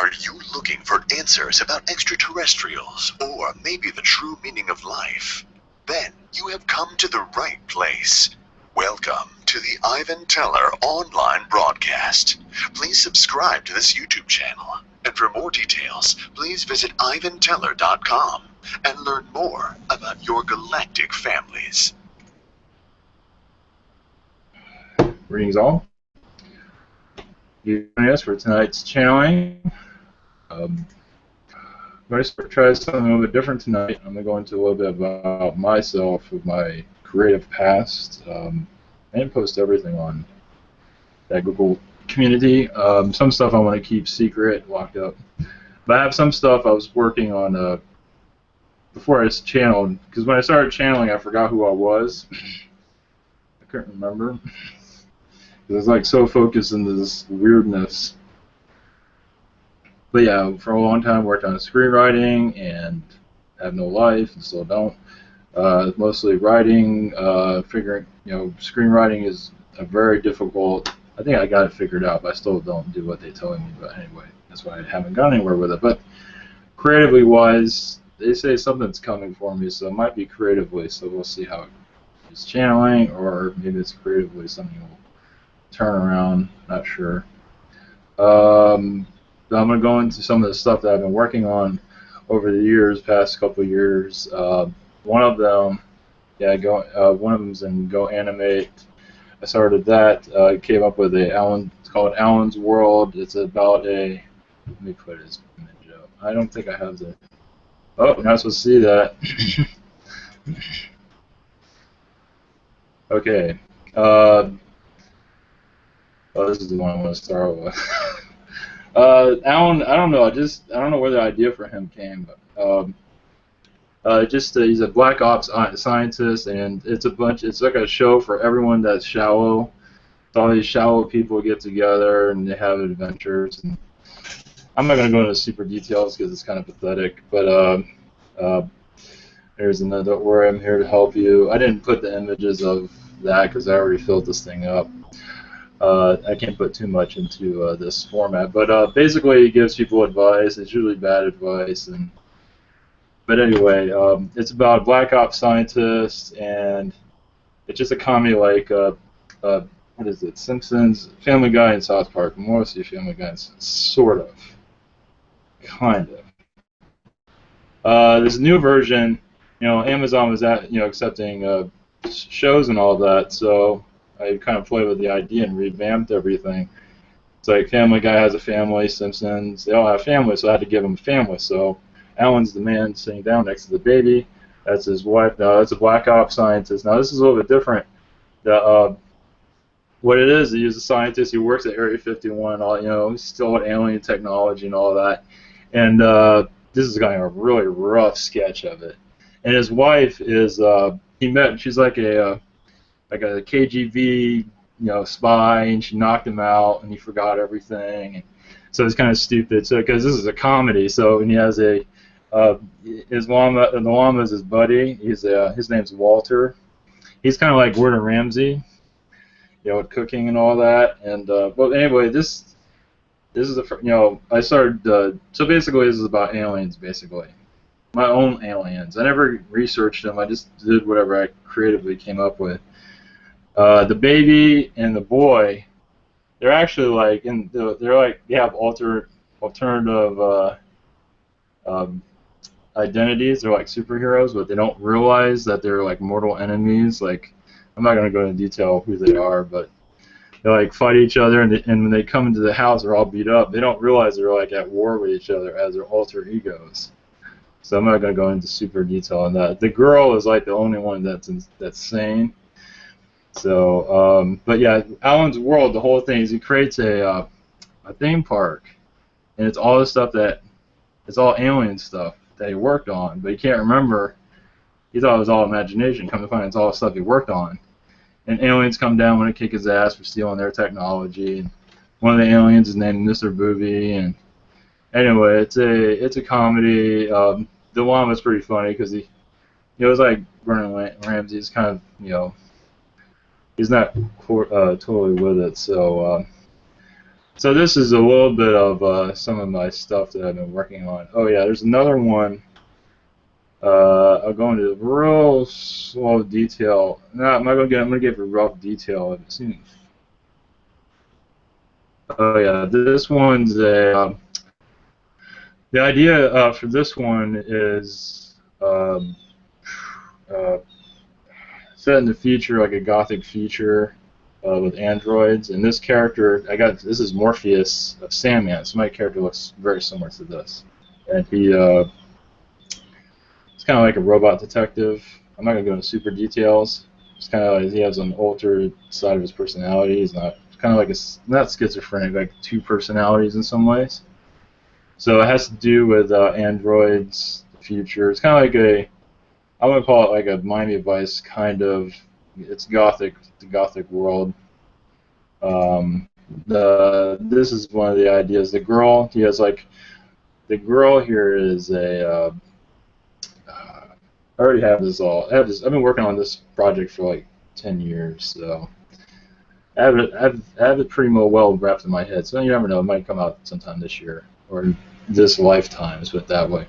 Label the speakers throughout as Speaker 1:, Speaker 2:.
Speaker 1: Are you looking for answers about extraterrestrials, or maybe the true meaning of life? Then you have come to the right place. Welcome to the Ivan Teller online broadcast. Please subscribe to this YouTube channel. And for more details, please visit ivanteller.com and learn more about your galactic families.
Speaker 2: Greetings all. Joining us for tonight's channeling. I'm going to try something a little bit different tonight. I'm going to go into a little bit about myself, of my creative past. I didn't post everything on that Google community. Some stuff I want to keep secret, locked up. But I have some stuff I was working on before I channeled, because when I started channeling, I forgot who I was. I couldn't remember. I was like so focused into this weirdness. But yeah, for a long time worked on screenwriting and have no life and still don't. Mostly writing, figuring, screenwriting is a very difficult. I think I got it figured out, but I still don't do what they tell me. But anyway, that's why I haven't gone anywhere with it. But creatively wise, they say something's coming for me, so it might be creatively. So we'll see how it's channeling, or maybe it's creatively something will turn around. Not sure. I'm going to go into some of the stuff that I've been working on over the years, past couple of years. One of them, one of them's in Go Animate. I started that. Came up with it's called Alan's World. It's about let me put his image up. I don't think I have the. Oh, you're not supposed to see that. Okay. This is the one I want to start with. Alan, I don't know. I don't know where the idea for him came, but he's a black ops scientist, and it's like a show for everyone that's shallow. All these shallow people get together and they have adventures. And I'm not going to go into super details because it's kind of pathetic, but there's another where I'm here to help you. I didn't put the images of that because I already filled this thing up. I can't put too much into this format, but basically he gives people advice. It's usually bad advice, but anyway, it's about black ops scientists, and it's just a comedy like what is it? Simpsons, Family Guy, and South Park. Mostly Family Guy, sort of, kind of. This new version, Amazon was accepting shows and all that, so I kind of played with the idea and revamped everything. It's like Family Guy has a family, Simpsons, they all have families, so I had to give them a family. So Alan's the man sitting down next to the baby. That's his wife. Now that's a black ops scientist. Now this is a little bit different. What it is, he's a scientist. He works at Area 51. He's still with alien technology and all that. And this is kind of a really rough sketch of it. And his wife is she's like a KGB, spy, and she knocked him out, and he forgot everything. And so it's kind of stupid. So because this is a comedy, and he has his llama, and the llama is his buddy. His name's Walter. He's kind of like Gordon Ramsay, with cooking and all that. And but anyway, this is I started. So basically, this is about aliens, basically. My own aliens. I never researched them. I just did whatever I creatively came up with. The baby and the boy, they're actually they have alternative identities. They're like superheroes, but they don't realize that they're like mortal enemies. Like, I'm not gonna go into detail who they are, but they like fight each other, and when they come into the house, they're all beat up. They don't realize they're like at war with each other as their alter egos. So I'm not gonna go into super detail on that. The girl is like the only one that's sane. So, but yeah, Alan's World, the whole thing is he creates a theme park, and it's all the stuff it's all alien stuff that he worked on, but he can't remember. He thought it was all imagination. Come to find it's all the stuff he worked on. And aliens come down want to kick his ass for stealing their technology. And one of the aliens is named Mr. Booby. And anyway, it's a comedy. The llama's pretty funny because he was like Gordon Ramsay. He's kind of he's not totally with it. So So this is a little bit of some of my stuff that I've been working on. Oh yeah, there's another one. I'll go into real slow detail. No, I'm gonna give a rough detail. Oh yeah, this one's a. The idea for this one is uh, set in the future, like a gothic future with androids. And this character, this is Morpheus of Sandman. So my character looks very similar to this, and he's kind of like a robot detective. I'm not gonna go into super details. It's kind of like he has an altered side of his personality. He's not kind of like not schizophrenic, like two personalities in some ways. So it has to do with androids, the future. It's kind of like I want to call it like a Miami Vice kind of. It's gothic, the gothic world. This is one of the ideas. The girl here is a. I already have this all. I've been working on this project for like 10 years, so I have it pretty well wrapped in my head. So you never know, it might come out sometime this year or this lifetime. Let's put it that way.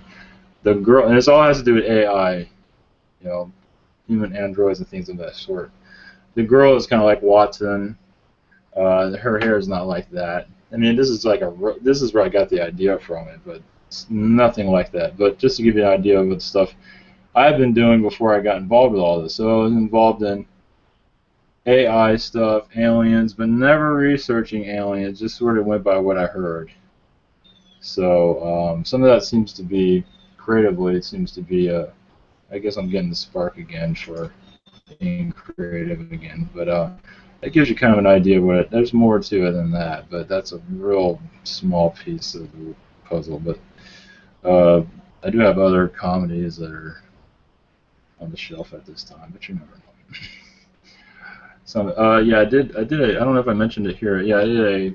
Speaker 2: The girl, and this all has to do with AI, you know, human androids and things of that sort. The girl is kind of like Watson. Her hair is not like that. I mean, this is where I got the idea from it, but it's nothing like that. But just to give you an idea of the stuff I've been doing before I got involved with all this. So I was involved in AI stuff, aliens, but never researching aliens. Just sort of went by what I heard. So some of that seems to be creatively. It seems to be I guess I'm getting the spark again for being creative again. But that gives you kind of an idea of there's more to it than that. But that's a real small piece of the puzzle. But I do have other comedies that are on the shelf at this time, but you never know. So yeah, I don't know if I mentioned it here. Yeah, I did a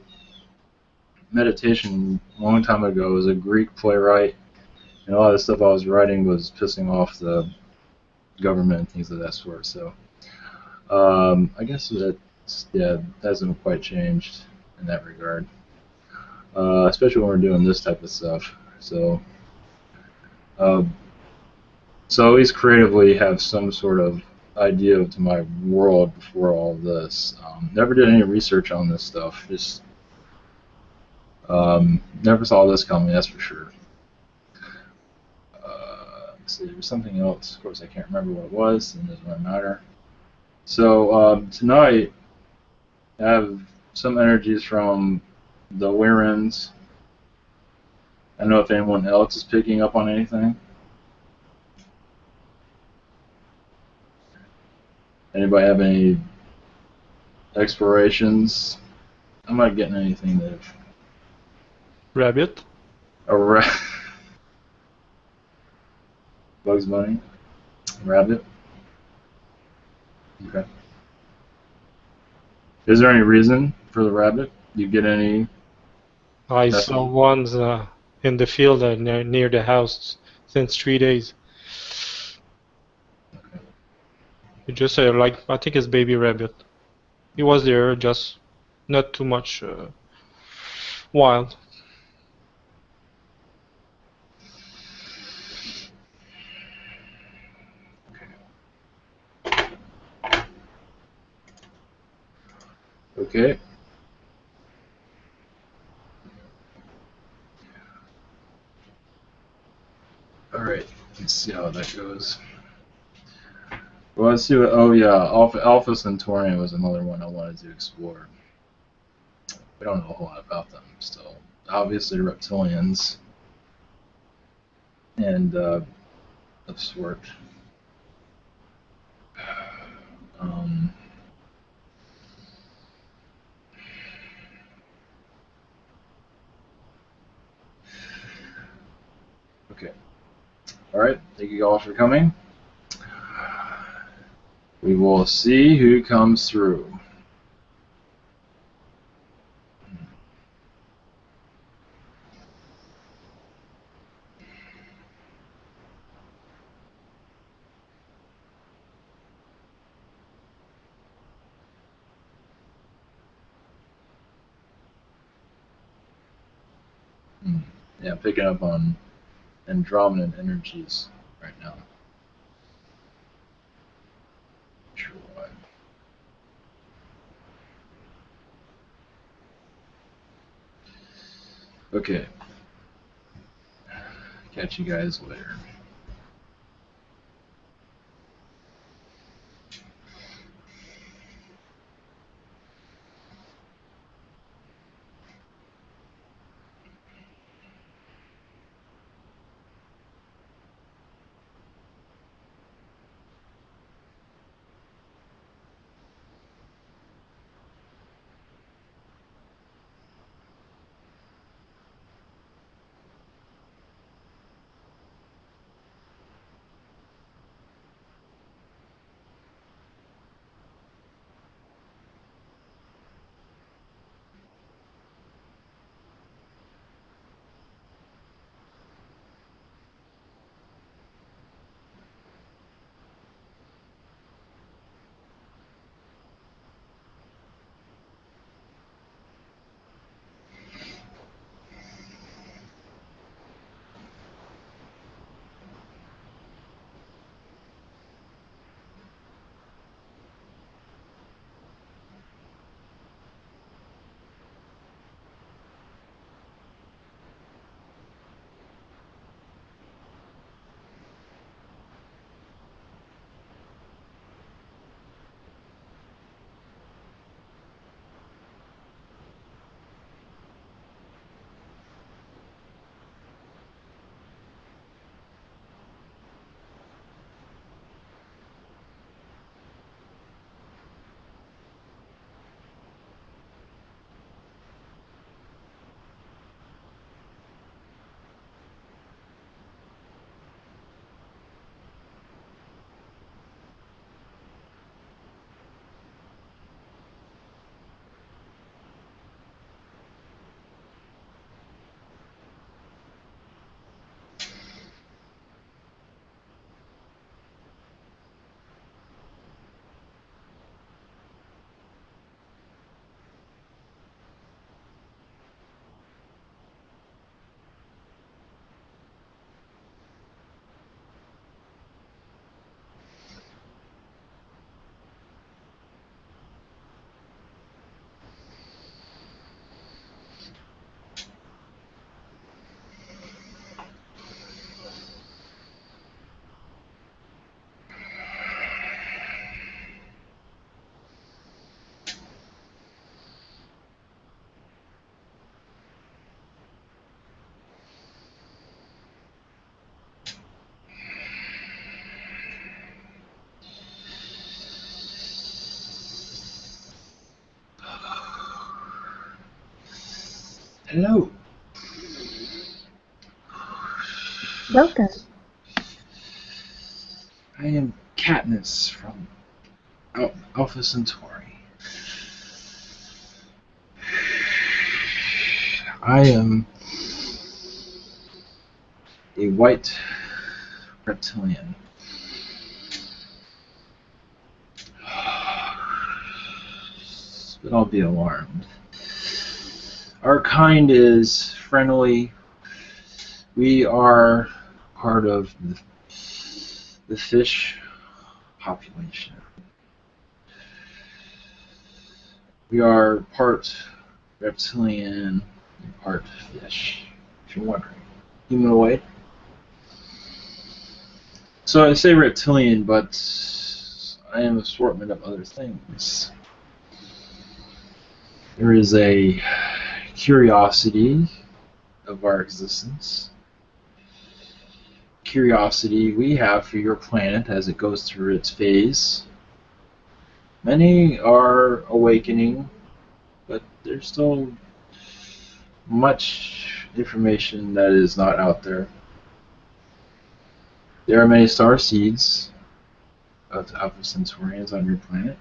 Speaker 2: meditation a long time ago. It was a Greek playwright, and a lot of the stuff I was writing was pissing off the government and things of that sort. So I guess that hasn't quite changed in that regard, especially when we're doing this type of stuff. So uh, so at least creatively have some sort of idea to my world before all of this. Never did any research on this stuff. Just never saw this coming, that's for sure. Let's see, there was something else. Of course, I can't remember what it was, and it doesn't really matter. So tonight, I have some energies from the Lyrans. I don't know if anyone else is picking up on anything. Anybody have any explorations? I'm not getting anything that.
Speaker 3: Rabbit?
Speaker 2: Bugs Bunny? Rabbit? Okay. Is there any reason for the rabbit? Do you get any?
Speaker 3: I saw ones in the field near the house since 3 days.
Speaker 2: Okay.
Speaker 3: It just like I think it's baby rabbit. He was there, just not too much wild.
Speaker 2: Okay. All right. Let's see how that goes. Well, let's see what. Oh yeah, Alpha Centaurian was another one I wanted to explore. We don't know a whole lot about them still. Obviously, reptilians and of sort. Um, okay. All right. Thank you all for coming. We will see who comes through. Yeah, picking up on Andromedan energies right now. Sure why. Okay. Catch you guys later. Hello.
Speaker 4: Welcome.
Speaker 2: I am Katniss from Alpha Centauri. I am a white reptilian. But don't be alarmed. Our kind is friendly. We are part of the fish population. We are part reptilian and part fish, if you're wondering. Humanoid. So I say reptilian, but I am an assortment of other things. There is a curiosity of our existence. Curiosity we have for your planet as it goes through its phase. Many are awakening, but there's still much information that is not out there. There are many star seeds of Alpha Centaurians on your planet.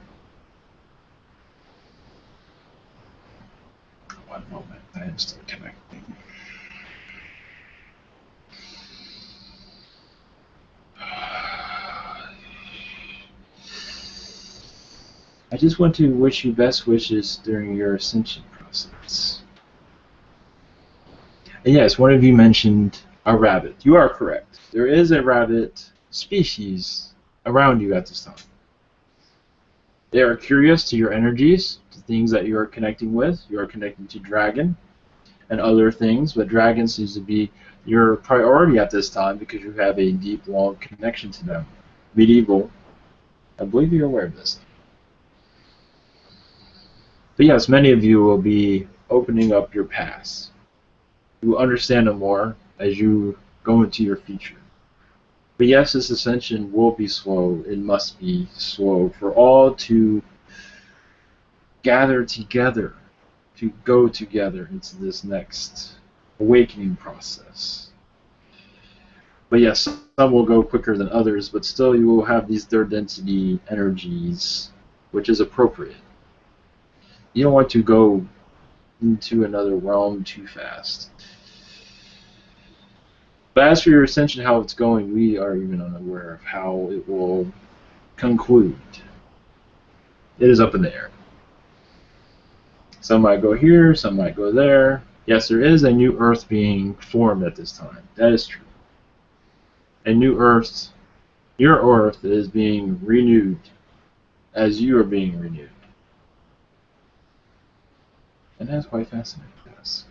Speaker 2: One moment, I am still connecting. I just want to wish you best wishes during your ascension process. And yes, one of you mentioned a rabbit. You are correct. There is a rabbit species around you at this time. They are curious to your energies, to things that you are connecting with. You are connecting to dragon and other things, but dragon seems to be your priority at this time because you have a deep, long connection to them. Medieval, I believe you're aware of this. But yes, many of you will be opening up your past. You will understand them more as you go into your future. But yes, this ascension will be slow. It must be slow for all to gather together, to go together into this next awakening process. But yes, some will go quicker than others, but still you will have these third density energies, which is appropriate. You don't want to go into another realm too fast. But as for your ascension, how it's going, we are even unaware of how it will conclude. It is up in the air. Some might go here, some might go there. Yes, there is a new Earth being formed at this time. That is true. A new Earth, your Earth is being renewed as you are being renewed. And that's quite fascinating. Yes.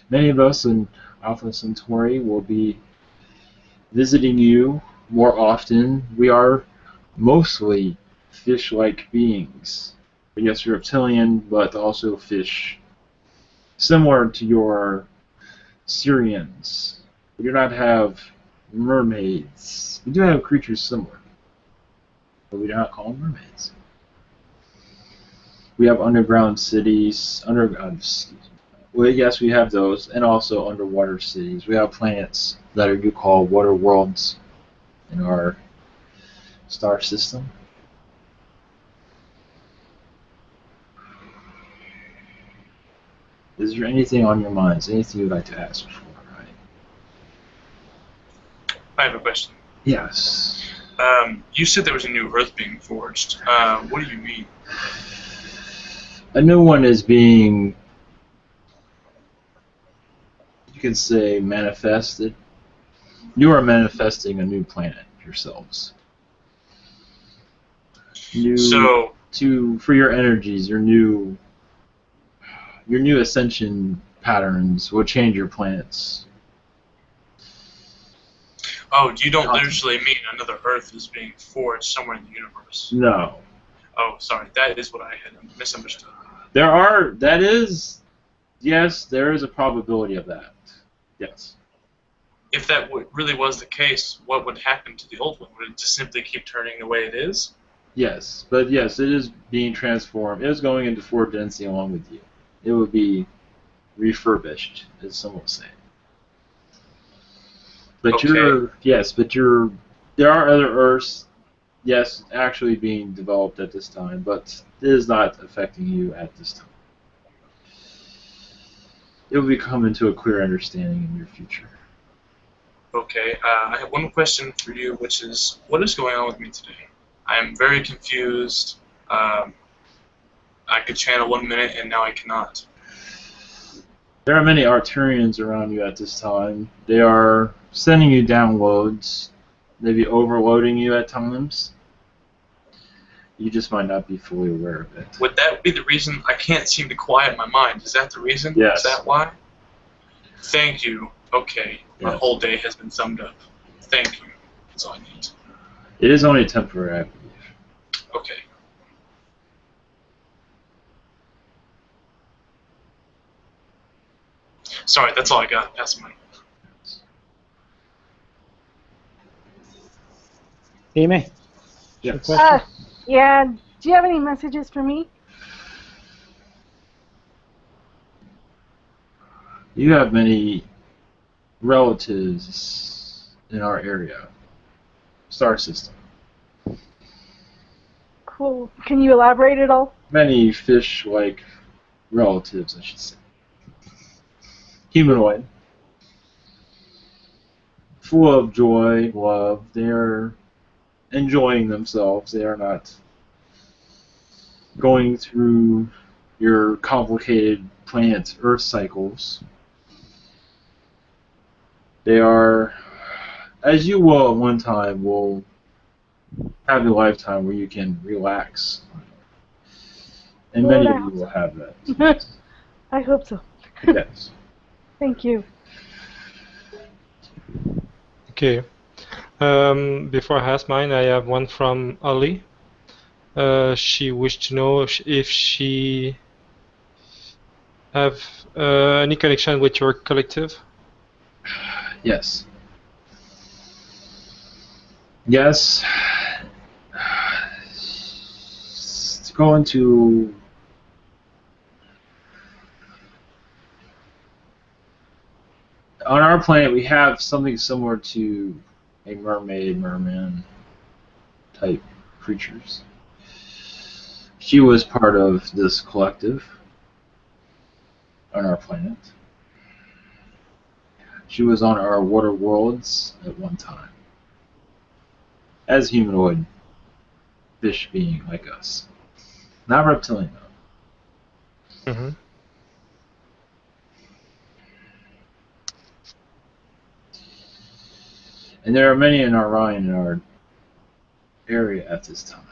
Speaker 2: Many of us in Alpha Centauri will be visiting you more often. We are mostly fish-like beings. Yes, reptilian, but also fish. Similar to your Syrians. We do not have mermaids. We do have creatures similar, but we do not call them mermaids. We have underground cities, well, yes, we have those, and also underwater cities. We have planets that are you call water worlds in our star system. Is there anything on your minds? Anything you'd like to ask before? Right?
Speaker 5: I have a question.
Speaker 2: Yes.
Speaker 5: You said there was a new Earth being forged. What do you mean?
Speaker 2: A new one is being, you can say, manifested. You are manifesting a new planet yourselves. For your energies, your new ascension patterns will change your planets.
Speaker 5: Oh, you don't literally mean another Earth is being forged somewhere in the universe?
Speaker 2: No.
Speaker 5: Oh, sorry. That is what I had misunderstood.
Speaker 2: Yes, there is a probability of that. Yes.
Speaker 5: If that really was the case, what would happen to the old one? Would it just simply keep turning the way it is?
Speaker 2: Yes, but yes, it is being transformed. It is going into fourth density along with you. It would be refurbished, as some will say. But
Speaker 5: okay.
Speaker 2: There are other Earths, yes, actually being developed at this time, but it is not affecting you at this time. It will become into a clear understanding in your future.
Speaker 5: Okay, I have one question for you, which is, what is going on with me today? I am very confused. I could channel 1 minute, and now I cannot.
Speaker 2: There are many Arturians around you at this time. They are sending you downloads, maybe overloading you at times. You just might not be fully aware of it.
Speaker 5: Would that be the reason I can't seem to quiet my mind? Is that the reason?
Speaker 2: Yes.
Speaker 5: Is that why? Thank you. Okay, my
Speaker 2: Yes.
Speaker 5: whole day has been summed up. Thank you. That's all I need.
Speaker 2: It is only temporary, I believe.
Speaker 5: Okay. Sorry, that's all I got. Pass the mic.
Speaker 6: Amy?
Speaker 2: Yes.
Speaker 4: Yeah. Do you have any messages for me?
Speaker 2: You have many relatives in our area, star system.
Speaker 4: Cool. Can you elaborate at all?
Speaker 2: Many fish-like relatives, I should say. Humanoid. Full of joy, love. They're enjoying themselves. They are not going through your complicated planet's Earth cycles. They are, as you will at one time, will have a lifetime where you can relax. And
Speaker 4: Lord,
Speaker 2: many
Speaker 4: I
Speaker 2: of you
Speaker 4: hope
Speaker 2: will have that.
Speaker 4: I hope so.
Speaker 2: Yes.
Speaker 4: Thank you.
Speaker 3: Okay. Before I ask mine, I have one from Ali. She wished to know if she have any connection with your collective.
Speaker 2: Yes. Yes. It's going to. On our planet, we have something similar to a mermaid, merman type creatures. She was part of this collective on our planet. She was on our water worlds at one time as humanoid fish being like us. Not reptilian though.
Speaker 3: Mm-hmm.
Speaker 2: And there are many in Orion in our area at this time.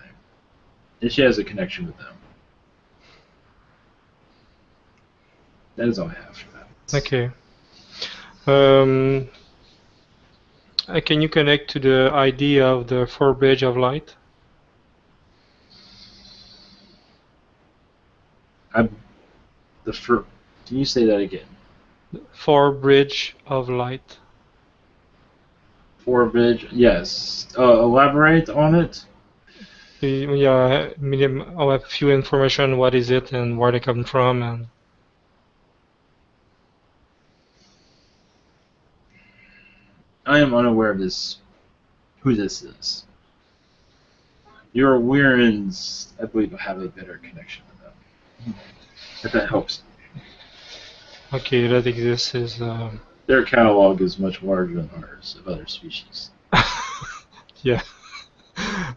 Speaker 2: And she has a connection with them. That is all I have for that.
Speaker 3: Okay. Can you connect to the idea of the four bridge of light?
Speaker 2: Can you say that again?
Speaker 3: Four bridge of light.
Speaker 2: Four bridge, yes. Elaborate on it.
Speaker 3: Yeah, I'll have few information. What is it and where they come from and.
Speaker 2: I am unaware of this. Who this is? Your Lyrans, I believe, have a better connection with them. If that helps.
Speaker 3: Okay, that exists is.
Speaker 2: Their catalog is much larger than ours of other species.
Speaker 3: Yeah.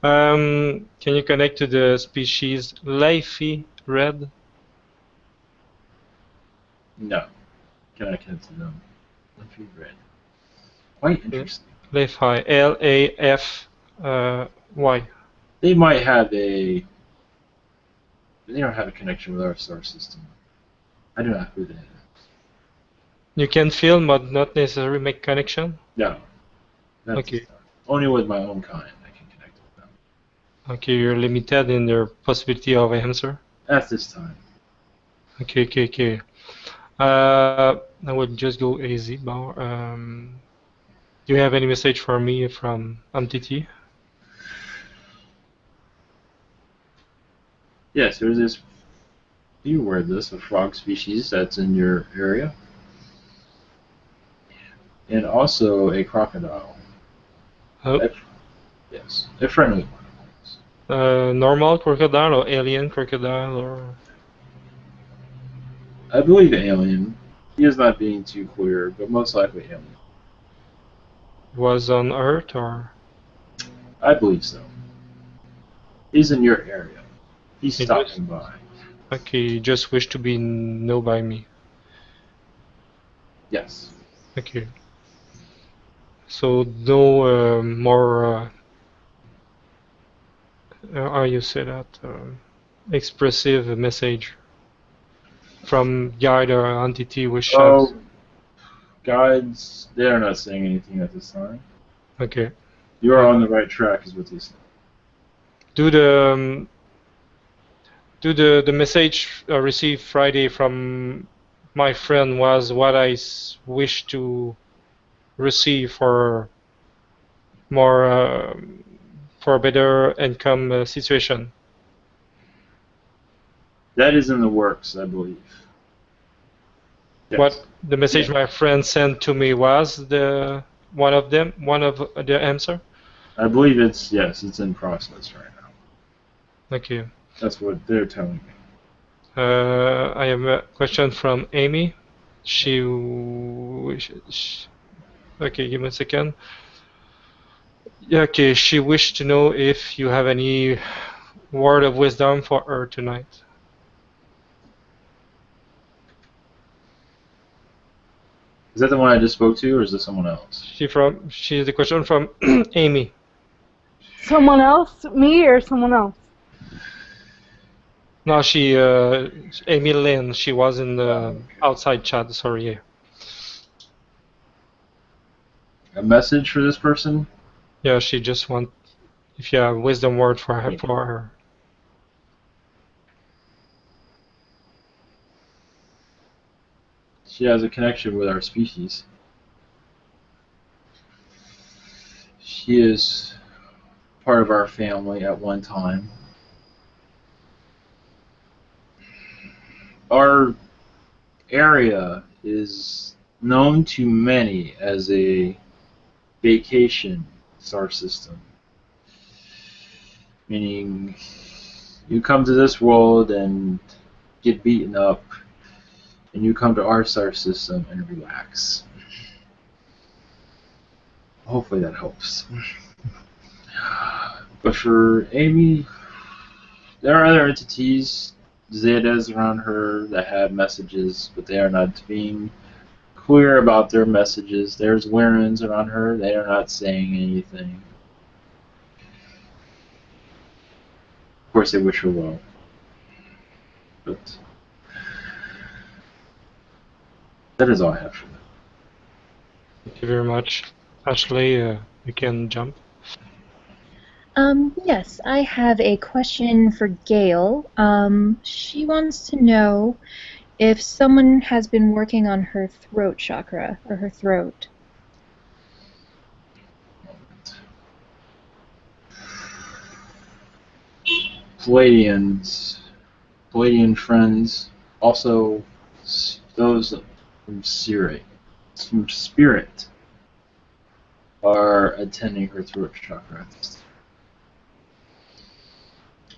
Speaker 3: Can you connect to the species Leafy Red?
Speaker 2: No. Can I connect to them? Leafy red. Quite interesting.
Speaker 3: Leafy, L-A-F-Y.
Speaker 2: They might have a. They don't have a connection with our star system. I do not know who they are.
Speaker 3: You can feel, but not necessarily make connection.
Speaker 2: No. Not
Speaker 3: Okay.
Speaker 2: this time. Only with my own kind I can connect with them.
Speaker 3: Okay, you're limited in your possibility of answer.
Speaker 2: At this time.
Speaker 3: Okay. I will just go easy. Do you have any message for me from MTT?
Speaker 2: Yes, there's this. You aware of this? A frog species that's in your area, and also a crocodile.
Speaker 3: Oh.
Speaker 2: Yes, a friendly one.
Speaker 3: Normal crocodile or alien crocodile or?
Speaker 2: I believe alien. He is not being too clear, but most likely alien.
Speaker 3: Was on Earth or?
Speaker 2: I believe so. He's in your area. He's
Speaker 3: He
Speaker 2: stopping by.
Speaker 3: Okay, just wish to be known by me.
Speaker 2: Yes.
Speaker 3: Okay. So no more. How you say that? Expressive message from guide or entity which has.
Speaker 2: Guides, they are not saying anything at this time.
Speaker 3: Okay.
Speaker 2: You are on the right track, is what they say.
Speaker 3: Do the message received Friday from my friend was what I wish to receive for more for a better income situation.
Speaker 2: That is in the works, I believe. Yes.
Speaker 3: What the message my friend sent to me was one of the answer.
Speaker 2: I believe it's in process right now.
Speaker 3: Okay.
Speaker 2: That's what they're telling me.
Speaker 3: I have a question from Amy. Okay, give me a second. Yeah, okay, she wished to know if you have any word of wisdom for her tonight.
Speaker 2: Is that the one I just spoke to, or is this someone else?
Speaker 3: She's the question from Amy.
Speaker 4: Someone else? Me or someone else?
Speaker 3: No, Amy Lynn. She was in the outside chat. Sorry.
Speaker 2: A message for this person?
Speaker 3: Yeah, she just want if you have wisdom word for her.
Speaker 2: She has a connection with our species. She is part of our family at one time. Our area is known to many as a vacation star system. Meaning, you come to this world and get beaten up, and you come to our star system and relax. Hopefully that helps. But for Amy, there are other entities, Zetas around her, that have messages, but they are not being clear about their messages. There's Lyrans around her, they are not saying anything. Of course, they wish her well. But that is all I have for them.
Speaker 3: Thank you very much. Ashley, you can jump.
Speaker 6: Yes, I have a question for Gail. She wants to know if someone has been working on her throat chakra, or her throat.
Speaker 2: Palladian friends, also those from Spirit, are attending her throat chakra.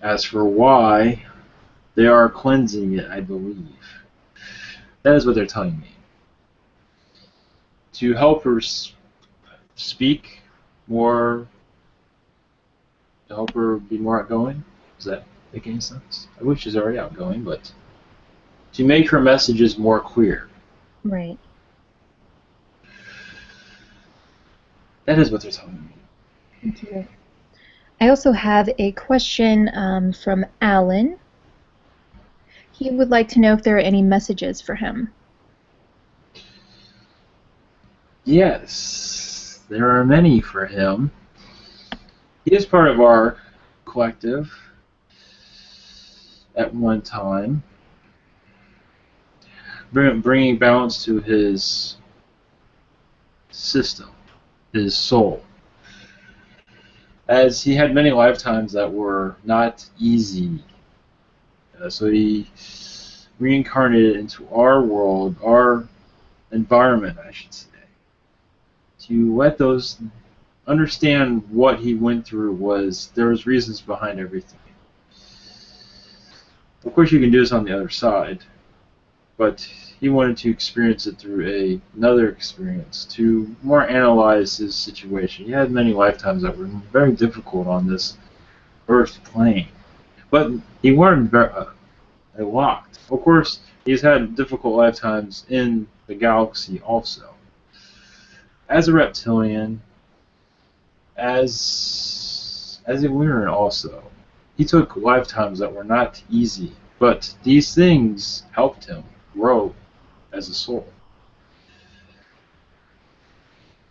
Speaker 2: As for why, they are cleansing it, I believe. That is what they're telling me. To help her speak more, to help her be more outgoing. Does that make any sense? I wish she's already outgoing, but to make her messages more clear.
Speaker 6: Right.
Speaker 2: That is what they're telling me.
Speaker 6: Thank you. I also have a question from Alan. He would like to know if there are any messages for him.
Speaker 2: Yes, there are many for him. He is part of our collective at one time, bringing balance to his system, his soul. As he had many lifetimes that were not easy, so he reincarnated into our world, our environment, I should say, to let those understand what he went through. There was reasons behind everything. Of course, you can do this on the other side, but he wanted to experience it through another experience, to more analyze his situation. He had many lifetimes that were very difficult on this earth plane, but he learned a lot. Of course, he's had difficult lifetimes in the galaxy also. As a reptilian, as a Lyran also, he took lifetimes that were not easy, but these things helped him grow as a soul.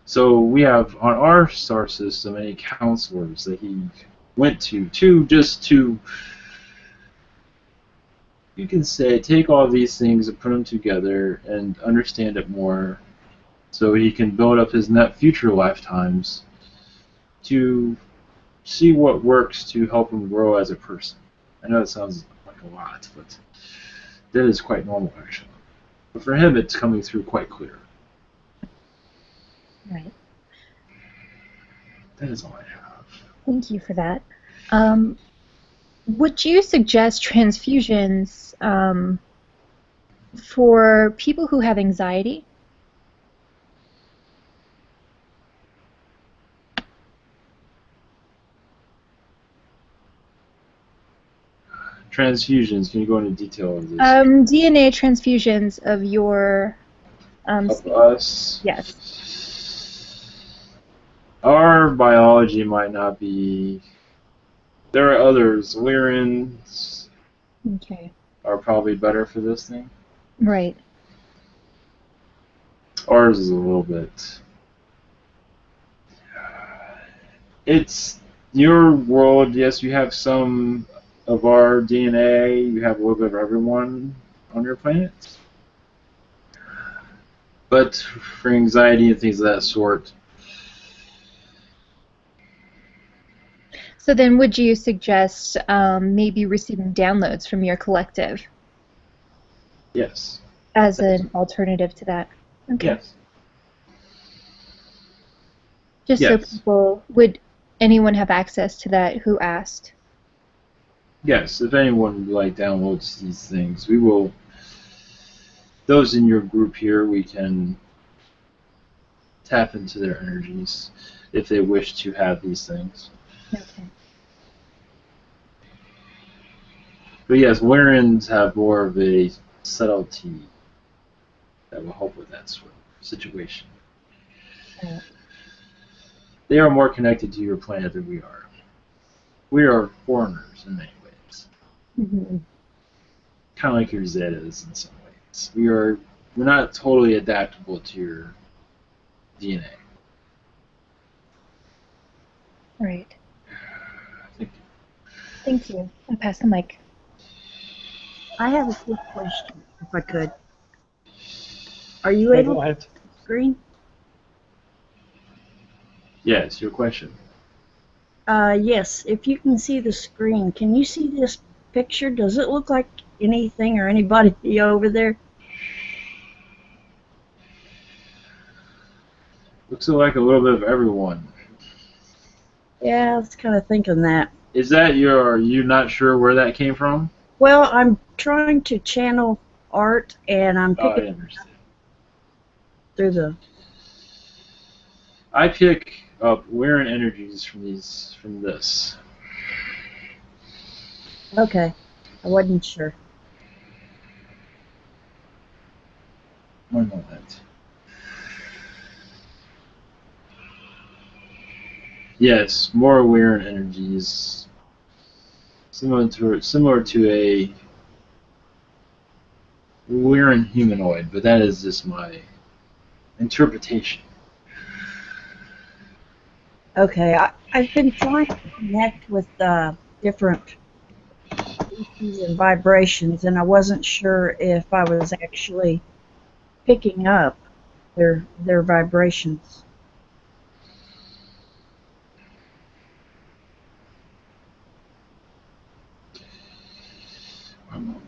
Speaker 2: So we have on our star system many counselors that he went to just to, you can say, take all these things and put them together and understand it more, so he can build up his future lifetimes to see what works to help him grow as a person. I know it sounds like a lot, but that is quite normal, actually. But for him, it's coming through quite clear.
Speaker 6: Right.
Speaker 2: That is all I have.
Speaker 6: Thank you for that. Would you suggest transfusions for people who have anxiety?
Speaker 2: Transfusions, can you go into detail of this?
Speaker 6: DNA transfusions of your
Speaker 2: Of us.
Speaker 6: Yes.
Speaker 2: Our biology might not be. There are others. Lyrans
Speaker 6: Okay.
Speaker 2: are probably better for this thing.
Speaker 6: Right.
Speaker 2: Ours is a little bit. It's your world. Yes, you have some of our DNA. You have a little bit of everyone on your planet. But for anxiety and things of that sort.
Speaker 6: So then would you suggest maybe receiving downloads from your collective
Speaker 2: Yes.
Speaker 6: as an alternative to that? Okay.
Speaker 2: Yes.
Speaker 6: Just so
Speaker 2: Yes.
Speaker 6: people, would anyone have access to that who asked?
Speaker 2: Yes. If anyone like downloads these things, we will. Those in your group here, we can tap into their energies if they wish to have these things.
Speaker 6: Okay.
Speaker 2: But yes, Lyrans have more of a subtlety that will help with that sort of situation.
Speaker 6: Right.
Speaker 2: They are more connected to your planet than we are. We are foreigners in many ways.
Speaker 6: Mm-hmm.
Speaker 2: Kind of like your Zetas in some ways. We're not totally adaptable to your DNA.
Speaker 6: Right.
Speaker 2: Thank you.
Speaker 6: Thank you. I'll pass the mic.
Speaker 7: I have a quick question, if I could. Are you
Speaker 8: Go
Speaker 7: able to
Speaker 8: ahead.
Speaker 7: screen?
Speaker 2: Yes, your question.
Speaker 7: Yes, if you can see the screen, can you see this picture? Does it look like anything or anybody over there?
Speaker 2: Looks like a little bit of everyone.
Speaker 7: Yeah, I was kind of thinking that.
Speaker 2: Is that are you not sure where that came from?
Speaker 7: Well, I'm trying to channel art, and I'm
Speaker 2: Oh, I
Speaker 7: picking
Speaker 2: understand.
Speaker 7: through the...
Speaker 2: I pick up Lyran energies from this.
Speaker 7: Okay, I wasn't sure.
Speaker 2: One moment. Yes, more Lyran energies. Similar to a Lyran humanoid, but that is just my interpretation.
Speaker 7: Okay, I've been trying to connect with different species and vibrations, and I wasn't sure if I was actually picking up their vibrations.
Speaker 2: One moment.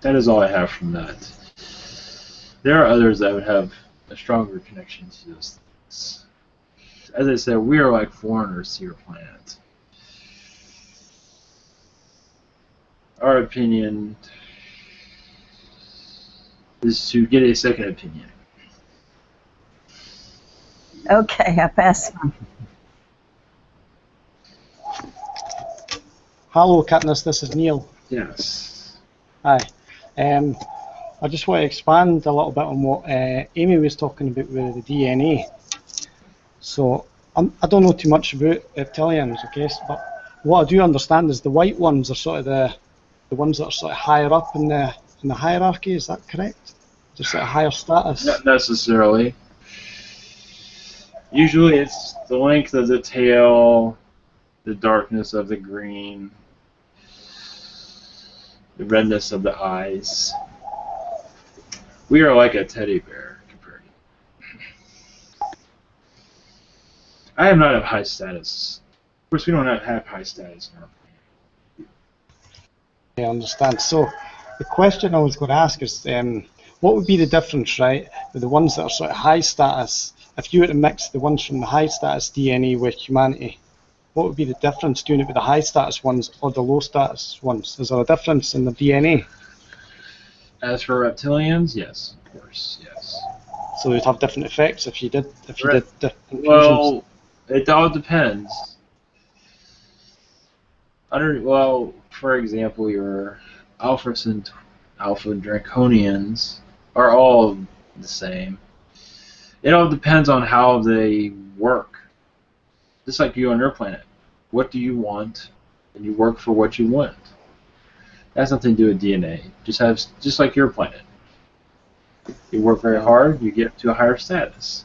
Speaker 2: That is all I have from that. There are others that would have a stronger connection to those things. As I said, we are like foreigners to your planet. Our opinion is to get a second opinion.
Speaker 7: Okay, I pass on.
Speaker 8: Hello, Katniss. This is Neil.
Speaker 2: Yes.
Speaker 8: Hi. I just want to expand a little bit on what Amy was talking about with the DNA. So I don't know too much about reptilians, okay, but what I do understand is the white ones are sort of the ones that are sort of higher up in the hierarchy. Is that correct? Just sort of higher status.
Speaker 2: Not necessarily. Usually it's the length of the tail, the darkness of the green, the redness of the eyes. We are like a teddy bear compared to. I am not of high status. Of course, we don't have high status in our planet.
Speaker 8: I understand. So the question I was going to ask is, what would be the difference, right, with the ones that are sort of high status? If you were to mix the ones from the high status DNA with humanity, what would be the difference doing it with the high status ones or the low status ones? Is there a difference in the DNA?
Speaker 2: As for reptilians, yes, of course, yes.
Speaker 8: So they'd have different effects if you did different fusions.
Speaker 2: Well, it all depends. for example, your Alpha Draconians are all the same. It all depends on how they work. Just like you on your planet. What do you want? And you work for what you want. That has nothing to do with DNA. Just like your planet. You work very hard, you get to a higher status.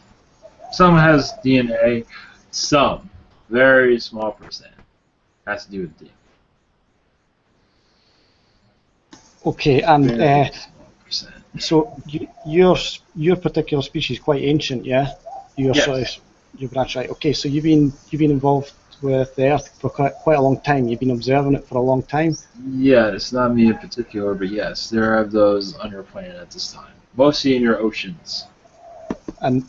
Speaker 2: Some has DNA, some, very small percent, has to do with DNA.
Speaker 8: Okay, and
Speaker 2: Very small percent.
Speaker 8: so your particular species is quite ancient, yeah? Your
Speaker 2: Yes.
Speaker 8: sort of, your branch, right? Okay, so you've been involved with the Earth for quite a long time. You've been observing it for a long time.
Speaker 2: Yes, not me in particular, but yes, there are those on your planet at this time. Mostly in your oceans.
Speaker 8: And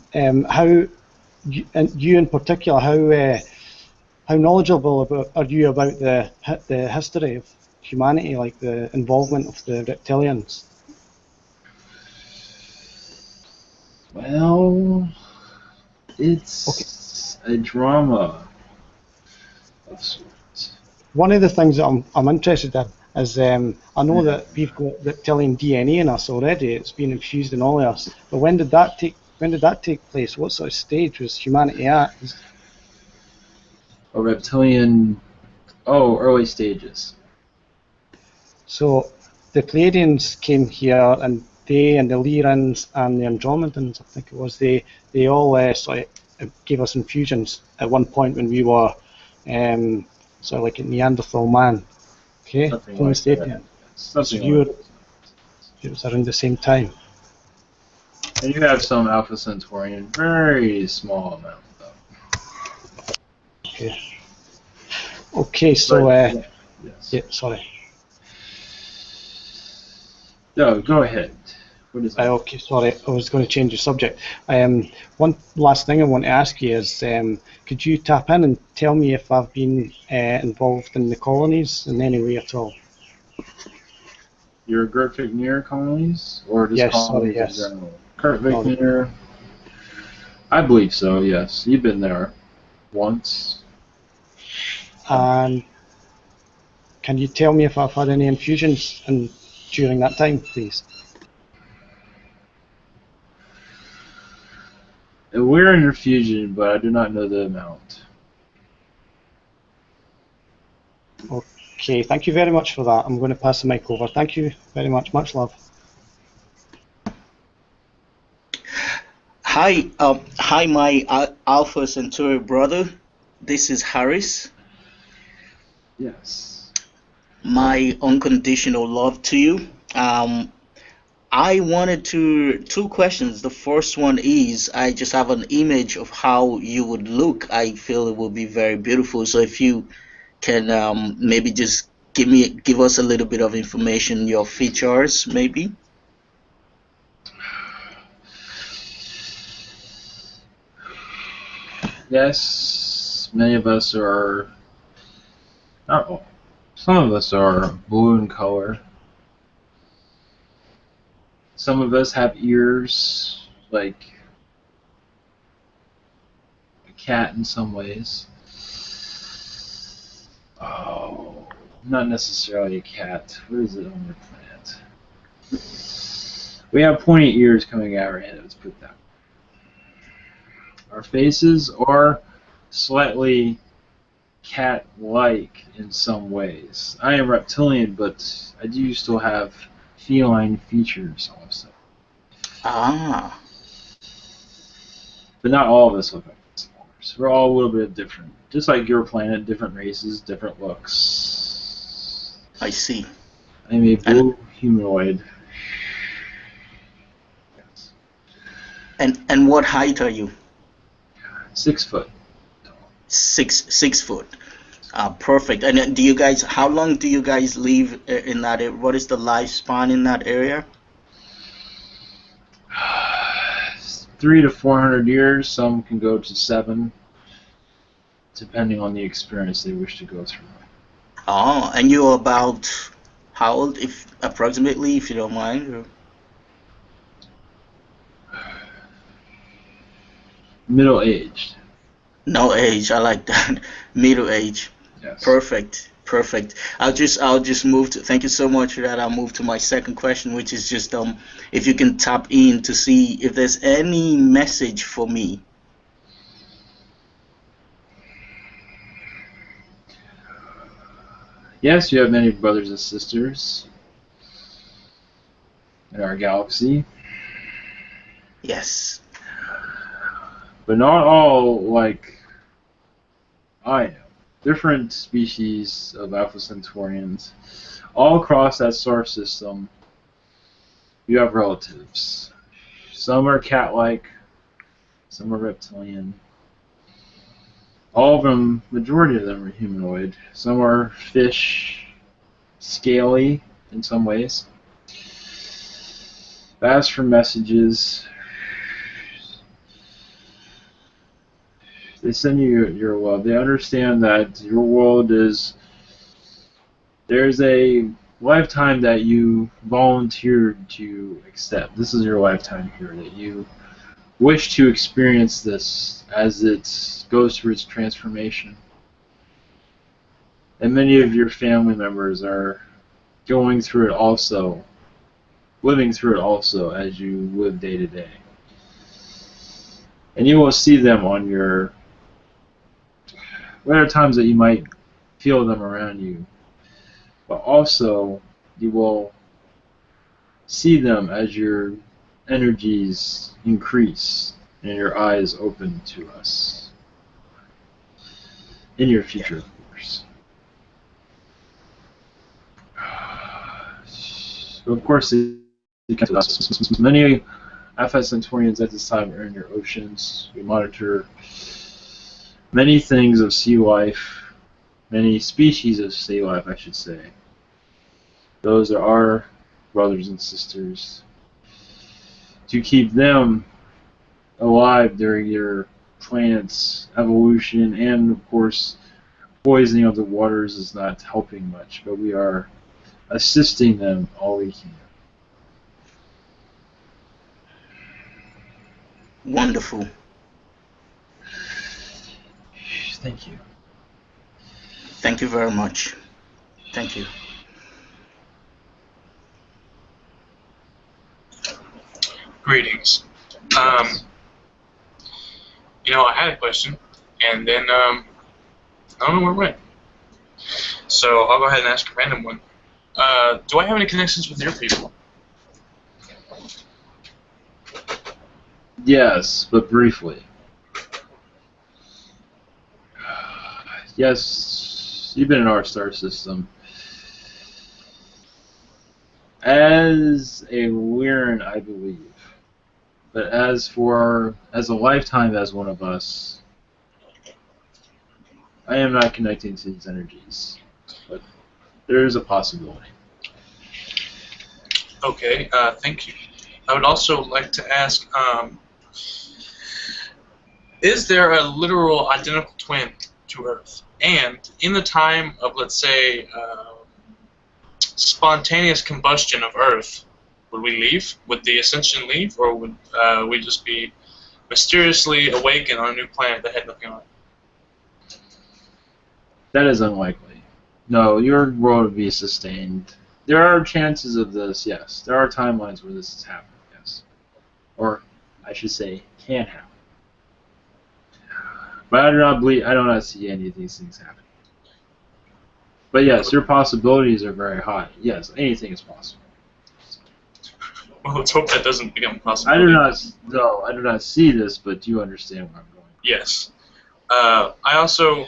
Speaker 8: you in particular, how knowledgeable are you about the history of humanity, like the involvement of the reptilians?
Speaker 2: Well, it's a drama of sorts.
Speaker 8: One of the things that I'm interested in is I know that we've got reptilian DNA in us already. It's been infused in all of us. But when did that take place? What sort of stage was humanity at?
Speaker 2: A reptilian, early stages.
Speaker 8: So the Pleiadians came here, and they and the Lyrans and the Andromedans, I think it was, they all sort of gave us infusions at one point when we were sort of like a Neanderthal man. Okay,
Speaker 2: Something
Speaker 8: Homo
Speaker 2: like that.
Speaker 8: sapien.
Speaker 2: Something
Speaker 8: So
Speaker 2: like that.
Speaker 8: it was around the same time.
Speaker 2: And you have some Alpha Centaurian, very small amount though.
Speaker 8: Okay. Okay, so
Speaker 2: But, yes.
Speaker 8: yeah, sorry.
Speaker 2: No, go ahead. What is that?
Speaker 8: Okay, sorry, I was going to change the subject. One last thing I want to ask you is, could you tap in and tell me if I've been involved in the colonies in any way at all?
Speaker 2: Your Kurt Vigneer colonies? Or just
Speaker 8: Yes,
Speaker 2: colonies
Speaker 8: sorry, yes.
Speaker 2: in general? Kurt Vigneer, I believe so, yes. You've been there once.
Speaker 8: And can you tell me if I've had any infusions during that time, please?
Speaker 2: We're in infusion, but I do not know the amount.
Speaker 8: Okay, thank you very much for that. I'm going to pass the mic over. Thank you very much. Much love.
Speaker 9: Hi, my Alpha Centauri brother. This is Harris.
Speaker 2: Yes.
Speaker 9: My unconditional love to you. I wanted two questions. The first one is, I just have an image of how you would look. I feel it would be very beautiful. So if you can maybe just give us a little bit of information, your features maybe.
Speaker 2: Yes, many of us are, not all, some of us are blue in color. Some of us have ears like a cat in some ways. Oh, not necessarily a cat. What is it on your planet? We have pointy ears coming out of our head, let's put that. Our faces are slightly cat-like in some ways. I am reptilian, but I do still have feline features also.
Speaker 9: Ah.
Speaker 2: But not all of us look like this, of course. We're all a little bit different. Just like your planet, different races, different looks.
Speaker 9: I see.
Speaker 2: I'm a blue humanoid. Yes.
Speaker 9: And what height are you?
Speaker 2: 6 foot.
Speaker 9: 6 foot. Perfect. And then how long do you guys live in that area? What is the lifespan in that area?
Speaker 2: 300 to 400 years. Some can go to 7, depending on the experience they wish to go through.
Speaker 9: Oh, and you're about how old, if approximately, if you don't mind? Or?
Speaker 2: Middle-aged.
Speaker 9: No age. I like that. Middle age.
Speaker 2: Yes.
Speaker 9: Perfect. Perfect. I'll just move to. Thank you so much for that. I'll move to my second question, which is just if you can tap in to see if there's any message for me.
Speaker 2: Yes, you have many brothers and sisters in our galaxy,
Speaker 9: Yes.
Speaker 2: but not all like I am. Different species of Alpha Centaurians, all across that solar system. You have relatives. Some are cat-like, some are reptilian. All of them, majority of them are humanoid. Some are fish, scaly in some ways. As for messages, they send you your love. They understand that your world is. There's a lifetime that you volunteered to accept. This is your lifetime here that you wish to experience this as it goes through its transformation. And many of your family members are going through it also, living through it also as you live day to day. And you will see them on your, there are times that you might feel them around you, but also you will see them as your energies increase and your eyes open to us. In your future, of course. So of course, many Alpha Centaurians at this time are in your oceans. We monitor many things of sea life, many species of sea life, I should say. Those are our brothers and sisters. To keep them alive during your planet's evolution, and of course, poisoning of the waters is not helping much, but we are assisting them all we can.
Speaker 9: Wonderful.
Speaker 2: Thank you.
Speaker 9: Thank you very much. Thank you.
Speaker 5: Greetings. I had a question, and then I don't know where it went. So I'll go ahead and ask a random one. Do I have any connections with your people?
Speaker 2: Yes, but briefly. Yes, you've been in our star system. As a Lyran, I believe. But as a lifetime as one of us, I am not connecting to these energies. But there is a possibility.
Speaker 5: Okay, thank you. I would also like to ask, is there a literal identical twin to Earth? And in the time of, let's say, spontaneous combustion of Earth, would we leave? Would the Ascension leave? Or would we just be mysteriously awakened on a new planet that had nothing on it?
Speaker 2: That is unlikely. No, your world would be sustained. There are chances of this, yes. There are timelines where this has happened, yes. Or, I should say, can happen. But I do not see any of these things happening. But yes, your possibilities are very high. Yes, anything is possible.
Speaker 5: Well, let's hope that doesn't become possible.
Speaker 2: I do not see this, but do you understand where I'm going?
Speaker 5: Yes. I also,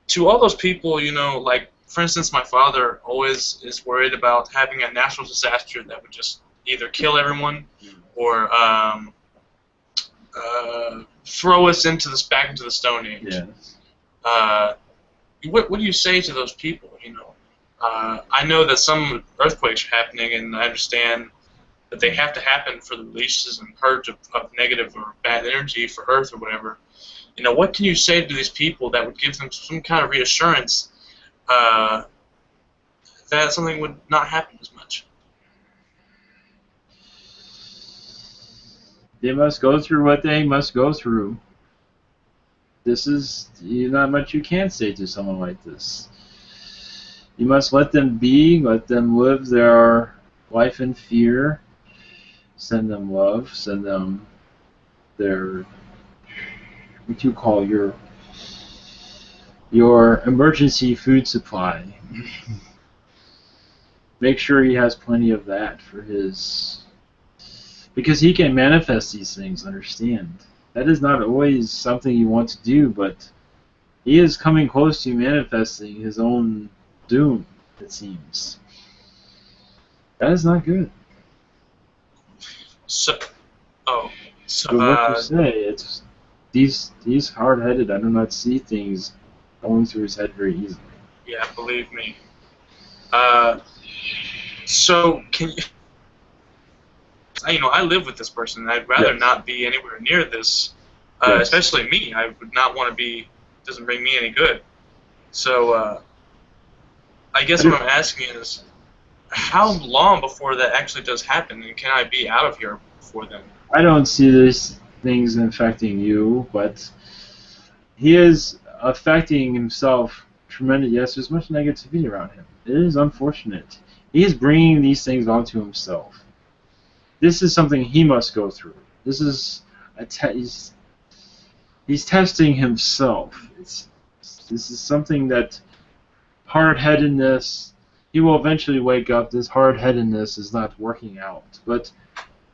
Speaker 5: to all those people, like, for instance, my father always is worried about having a natural disaster that would just either kill everyone or throw us back into the Stone Age.
Speaker 2: Yes.
Speaker 5: What do you say to those people? I know that some earthquakes are happening, and I understand that they have to happen for the releases and purge of negative or bad energy for Earth or whatever. What can you say to these people that would give them some kind of reassurance that something would not happen as much?
Speaker 2: They must go through what they must go through. This is not much you can say to someone like this. You must let them be, let them live their life in fear. Send them love, send them their, what you call your emergency food supply. Make sure he has plenty of that for his, because he can manifest these things, understand. That is not always something you want to do, but he is coming close to manifesting his own doom, it seems. That is not good.
Speaker 5: So, so
Speaker 2: But what you say, it's he's hard-headed. I do not see things going through his head very easily.
Speaker 5: yeah, believe me. So can you? I live with this person. And I'd rather
Speaker 2: Yes.
Speaker 5: not be anywhere near this,
Speaker 2: Yes.
Speaker 5: especially me. I would not want to be. Doesn't bring me any good. So I guess what I'm asking is, how long before that actually does happen, and can I be out of here before then?
Speaker 2: I don't see these things affecting you, but he is affecting himself tremendously. Yes, there's much negativity around him. It is unfortunate. He is bringing these things onto himself. This is something he must go through. This is he's testing himself. This is something that hard-headedness. He will eventually wake up. This hard-headedness is not working out, but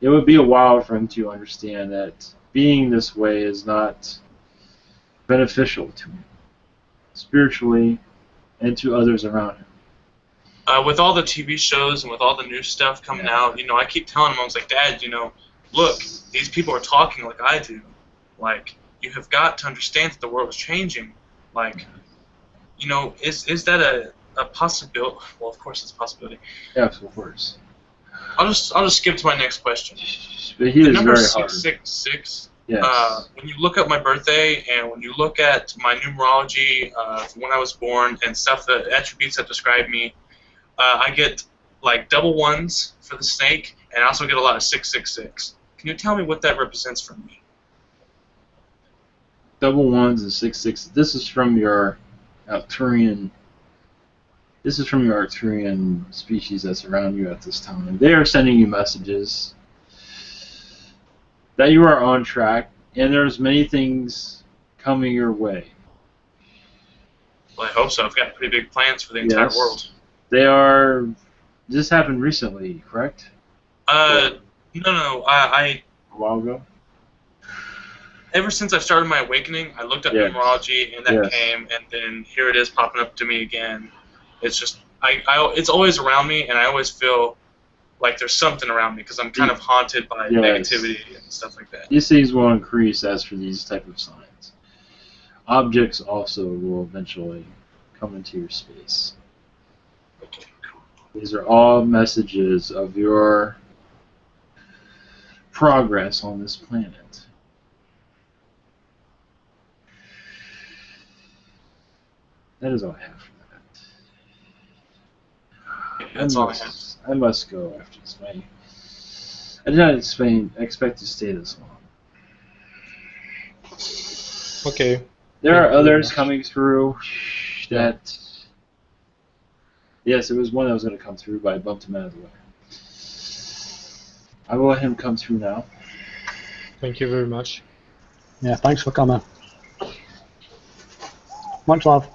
Speaker 2: it would be a while for him to understand that being this way is not beneficial to him, spiritually, and to others around him.
Speaker 5: With all the TV shows and with all the new stuff coming out, I keep telling him, I was like, Dad, look, these people are talking like I do. Like, you have got to understand that the world is changing. Like, is that a possibility? Well, of course it's a possibility.
Speaker 2: Yes, of course.
Speaker 5: I'll just skip to my next question.
Speaker 2: But he
Speaker 5: The
Speaker 2: is
Speaker 5: number
Speaker 2: very hard.
Speaker 5: 666.
Speaker 2: Yes.
Speaker 5: When you look up my birthday and when you look at my numerology from when I was born and stuff, the attributes that describe me, I get like double ones for the snake, and I also get a lot of 666. Can you tell me what that represents for me?
Speaker 2: Double ones and 666. This is from your Arcturian. This is from your Arcturian species that's around you at this time. They are sending you messages that you are on track, and there's many things coming your way.
Speaker 5: Well, I hope so. I've got pretty big plans for the entire world.
Speaker 2: They are. This happened recently, correct?
Speaker 5: No. A
Speaker 2: while ago.
Speaker 5: Ever since I started my awakening, I looked up numerology, and that came, and then here it is popping up to me again. It's just, it's always around me, and I always feel like there's something around me because I'm kind of haunted by negativity and stuff like that.
Speaker 2: These things will increase as for these type of signs. Objects also will eventually come into your space.
Speaker 5: Okay, cool.
Speaker 2: These are all messages of your progress on this planet. That is all I have for that.
Speaker 5: That's all I have.
Speaker 2: I must go after this. I did not expect to stay this long.
Speaker 3: Okay.
Speaker 2: There are others coming through that... Yes, it was one that was going to come through, but I bumped him out of the way. I will let him come through now.
Speaker 3: Thank you very much.
Speaker 8: Yeah, thanks for coming. Much love.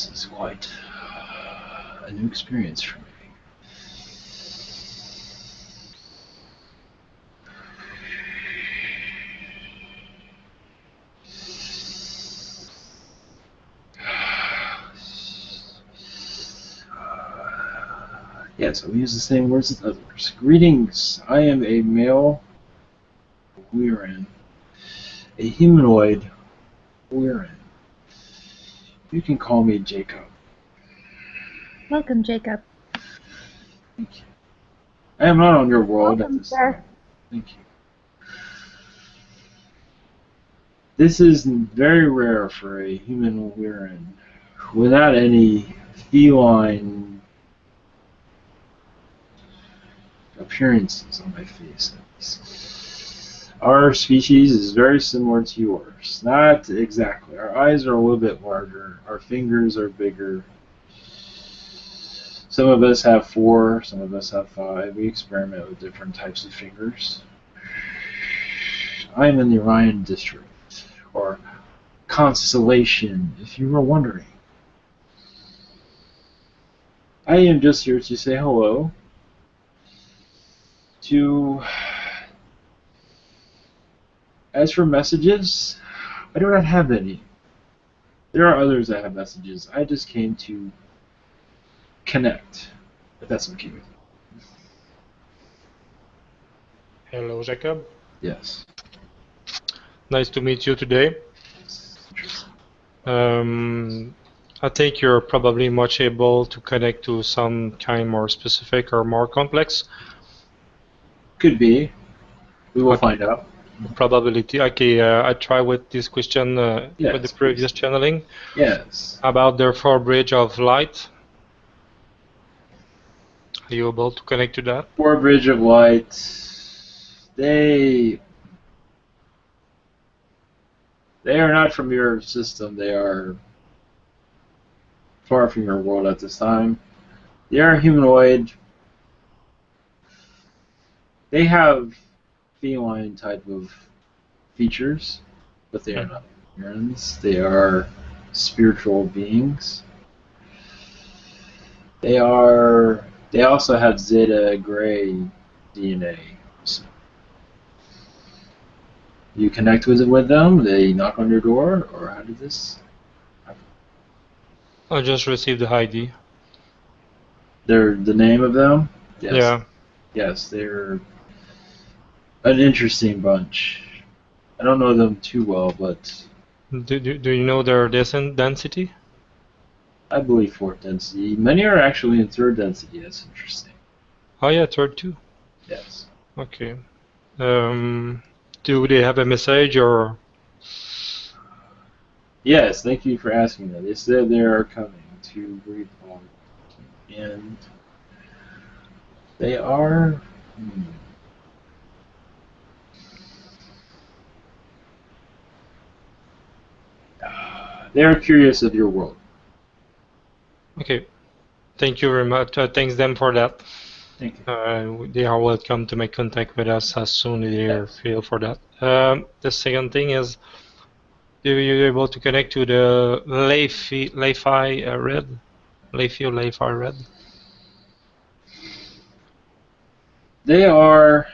Speaker 2: This is quite a new experience for me. Yes, we use the same words as others. Greetings, I am a male Lyran, a humanoid Lyran. You can call me Jacob.
Speaker 6: Welcome, Jacob.
Speaker 2: Thank you. I am not on your world
Speaker 4: Welcome,
Speaker 2: at this
Speaker 4: sir.
Speaker 2: time. Thank you. This is very rare for a human Lyran without any feline appearances on my face. Our species is very similar to yours. Not exactly. Our eyes are a little bit larger. Our fingers are bigger. Some of us have 4, some of us have 5. We experiment with different types of fingers. I am in the Orion district, or constellation, if you were wondering. I am just here to say hello to... As for messages, I do not have any. There are others that have messages. I just came to connect, if that's okay with you.
Speaker 3: Hello, Jacob.
Speaker 2: Yes.
Speaker 3: Nice to meet you today. I think you're probably much able to connect to some kind more specific or more complex.
Speaker 2: Could be. We will
Speaker 3: Okay.
Speaker 2: find out.
Speaker 3: Probability. Okay, I try with this question
Speaker 2: Yes,
Speaker 3: with the previous
Speaker 2: please.
Speaker 3: channeling
Speaker 2: Yes.
Speaker 3: about the 4 bridge of light. Are you able to connect to that?
Speaker 2: 4 Bridge of Light. They are not from your system. They are far from your world at this time. They are humanoid. They have feline type of features, but they are not humans. They are spiritual beings. They also have Zeta Gray DNA. So you connect with them, they knock on your door, or how did this happen?
Speaker 3: I just received the ID.
Speaker 2: They're the name of them? Yes.
Speaker 3: Yeah.
Speaker 2: Yes, they're an interesting bunch. I don't know them too well, but
Speaker 3: Do you know their density?
Speaker 2: I believe 4th density. Many are actually in 3rd density. That's interesting.
Speaker 3: Oh yeah, 3rd too.
Speaker 2: Yes.
Speaker 3: Okay. Do they have a message or?
Speaker 2: Yes, thank you for asking that. They said they are coming to Reptilian, and they are. They are curious of your world.
Speaker 3: Okay. Thank you very much. Thanks them for that.
Speaker 2: Thank you.
Speaker 3: They are welcome to make contact with us as soon as they feel for that. The second thing is, are you able to connect to the Layfi Red? Layfi Red?
Speaker 2: They are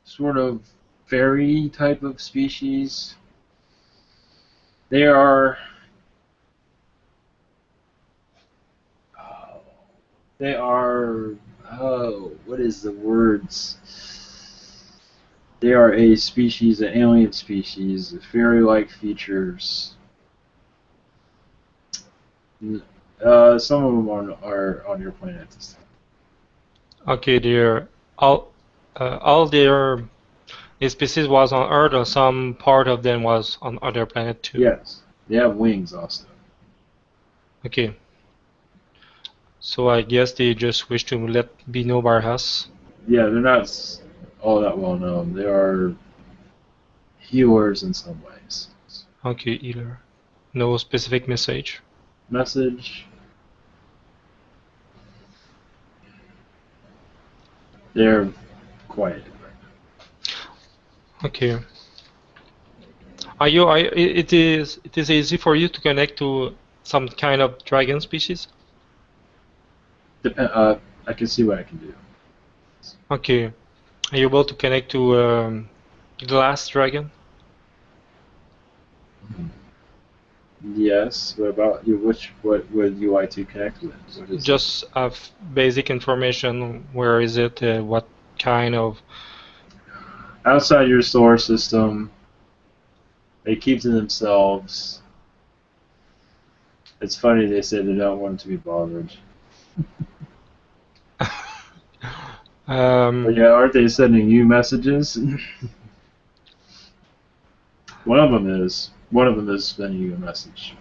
Speaker 2: sort of fairy type of species. They are. What is the words? They are a species, an alien species, fairy-like features. Some of them are on your planet at this time.
Speaker 3: Okay, they're all their species was on Earth, or some part of them was on other planet too.
Speaker 2: Yes, they have wings also.
Speaker 3: Okay. So I guess they just wish to be known by us.
Speaker 2: Yeah, they're not all that well known. They are healers in some ways.
Speaker 3: Okay, either. No specific message.
Speaker 2: Message. They're quiet.
Speaker 3: Okay. It is easy for you to connect to some kind of dragon species?
Speaker 2: I can see what I can do.
Speaker 3: Okay. Are you able to connect to glass dragon?
Speaker 2: Yes. What about you? What would you like to connect with? What is
Speaker 3: Just have basic information. Where is it? What kind of?
Speaker 2: outside your solar system? They keep to themselves. It's funny they say they don't want to be bothered. But yeah, aren't they sending you messages? One of them is sending you a message.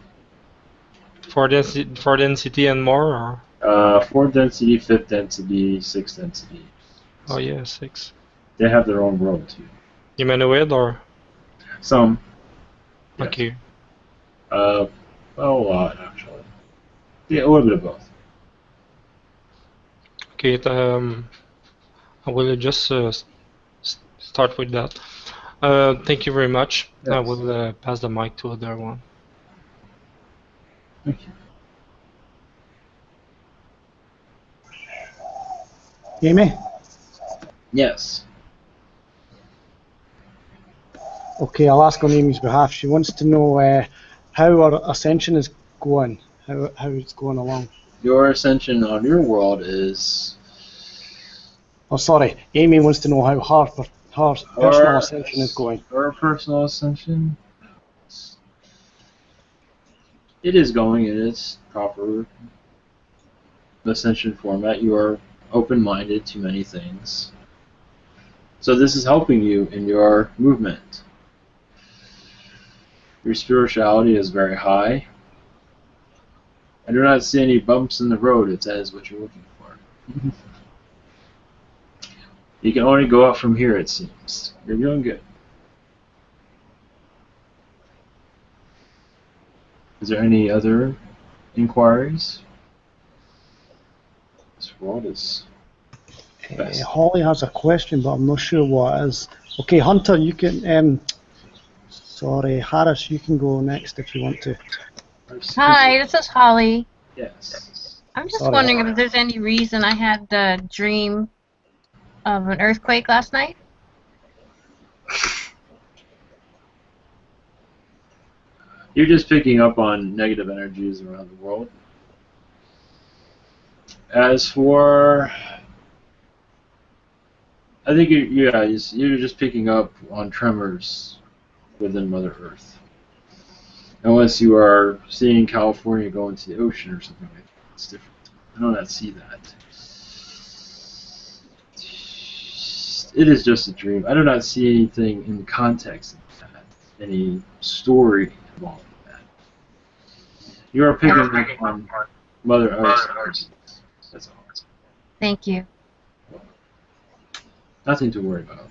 Speaker 3: For density and more, or?
Speaker 2: 4 density, 5th density, 6th density.
Speaker 3: Oh yeah, 6.
Speaker 2: They have their own world too.
Speaker 3: Humanoid or?
Speaker 2: Some. Yes.
Speaker 3: Okay.
Speaker 2: A lot actually. Yeah, a little bit of both.
Speaker 3: Okay. I will just start with that. Thank you very much.
Speaker 2: Yes.
Speaker 3: I will pass the mic to the other one.
Speaker 2: Thank you.
Speaker 8: Amy?
Speaker 2: Yes.
Speaker 8: Okay, I'll ask on Amy's behalf. She wants to know how our ascension is going, how it's going along.
Speaker 2: Your ascension on your world is...
Speaker 8: Oh, sorry. Amy wants to know how her personal ascension is going.
Speaker 2: Her personal ascension? It is going in its proper ascension format. You are open-minded to many things. So this is helping you in your movement. Your spirituality is very high. I do not see any bumps in the road if that is what you're looking for. You can only go up from here, it seems. You're doing good. Is there any other inquiries? This world is best.
Speaker 8: Holly has a question, but I'm not sure what it is. Okay, Hunter, you can... sorry, Harris, you can go next if you want to.
Speaker 10: Hi, this is Holly.
Speaker 2: Yes.
Speaker 10: I'm just
Speaker 8: Sorry.
Speaker 10: wondering if there's any reason I had the dream of an earthquake last night.
Speaker 2: You're just picking up on negative energies around the world. As for... I think you're just picking up on tremors within Mother Earth. Unless you are seeing California go into the ocean or something like that. It's different. I do not see that. It is just a dream. I do not see anything in the context of that. Any story involved in that. You are picking up on Mother Earth. That's all.
Speaker 10: Thank you.
Speaker 2: Nothing to worry about.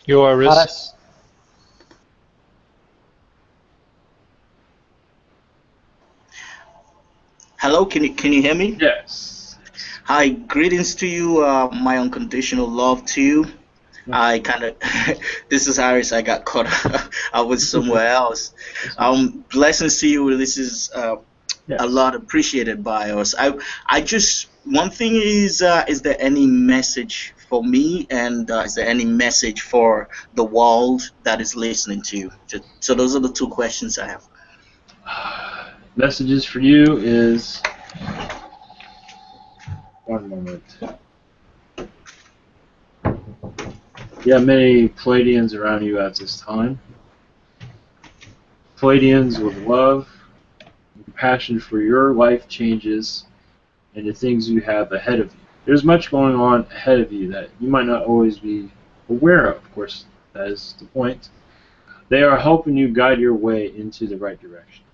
Speaker 3: You are
Speaker 8: Harris?
Speaker 9: Hello, can you hear me?
Speaker 2: Yes.
Speaker 9: Hi, greetings to you. My unconditional love to you. I kind of, this is Harris. I got caught I was somewhere else. Blessings to you. This is a lot appreciated by us. I just, one thing is there any message for me, and is there any message for the world that is listening to you? So those are the two questions I have.
Speaker 2: Messages for you is... One moment. You have many Pleiadians around you at this time. Pleiadians with love, compassion for your life changes, and the things you have ahead of you. There's much going on ahead of you that you might not always be aware of. Of course, that is the point. They are helping you guide your way into the right direction.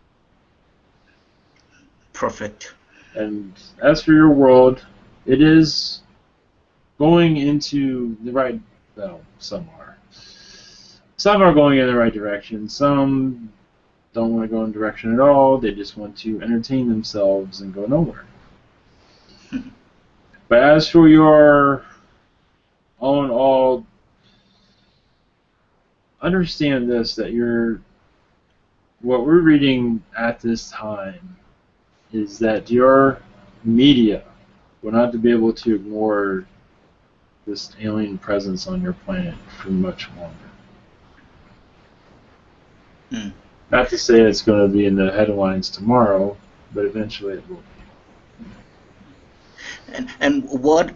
Speaker 9: Perfect.
Speaker 2: And as for your world, it is going into the right... Well, some are. Some are going in the right direction. Some don't want to go in direction at all. They just want to entertain themselves and go nowhere. But as for your all in all understand this, that what we're reading at this time is that your media will not be able to ignore this alien presence on your planet for much longer.
Speaker 9: Hmm.
Speaker 2: Not to say it's going to be in the headlines tomorrow, but eventually it will be.
Speaker 9: And what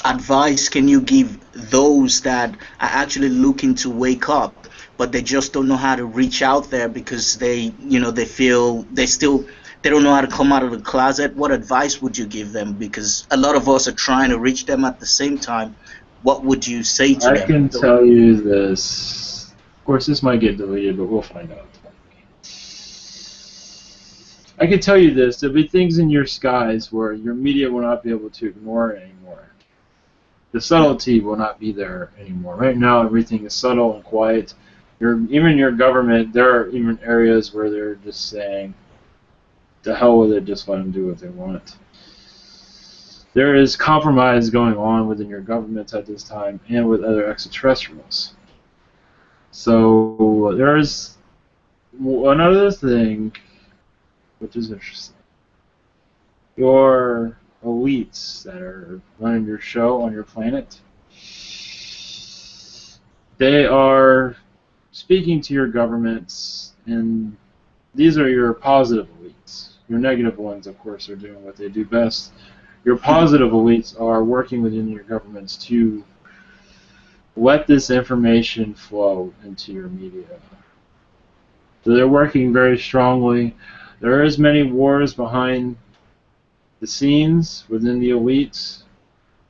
Speaker 9: advice can you give those that are actually looking to wake up, but they just don't know how to reach out there because they feel they don't know how to come out of the closet? What advice would you give them? Because a lot of us are trying to reach them at the same time. What would you say to
Speaker 2: I
Speaker 9: them?
Speaker 2: can tell you this. Of course, this might get deleted, but we'll find out. I can tell you this. There'll be things in your skies where your media will not be able to ignore it anymore. The subtlety will not be there anymore. Right now, everything is subtle and quiet. Even your government, there are even areas where they're just saying, to hell with it, just let them do what they want. There is compromise going on within your governments at this time and with other extraterrestrials. So there's another thing which is interesting. Your elites that are running your show on your planet, they are speaking to your governments, and these are your positive elites. Your negative ones, of course, are doing what they do best. Your positive elites are working within your governments to let this information flow into your media. So they're working very strongly. There is many wars behind the scenes within the elites.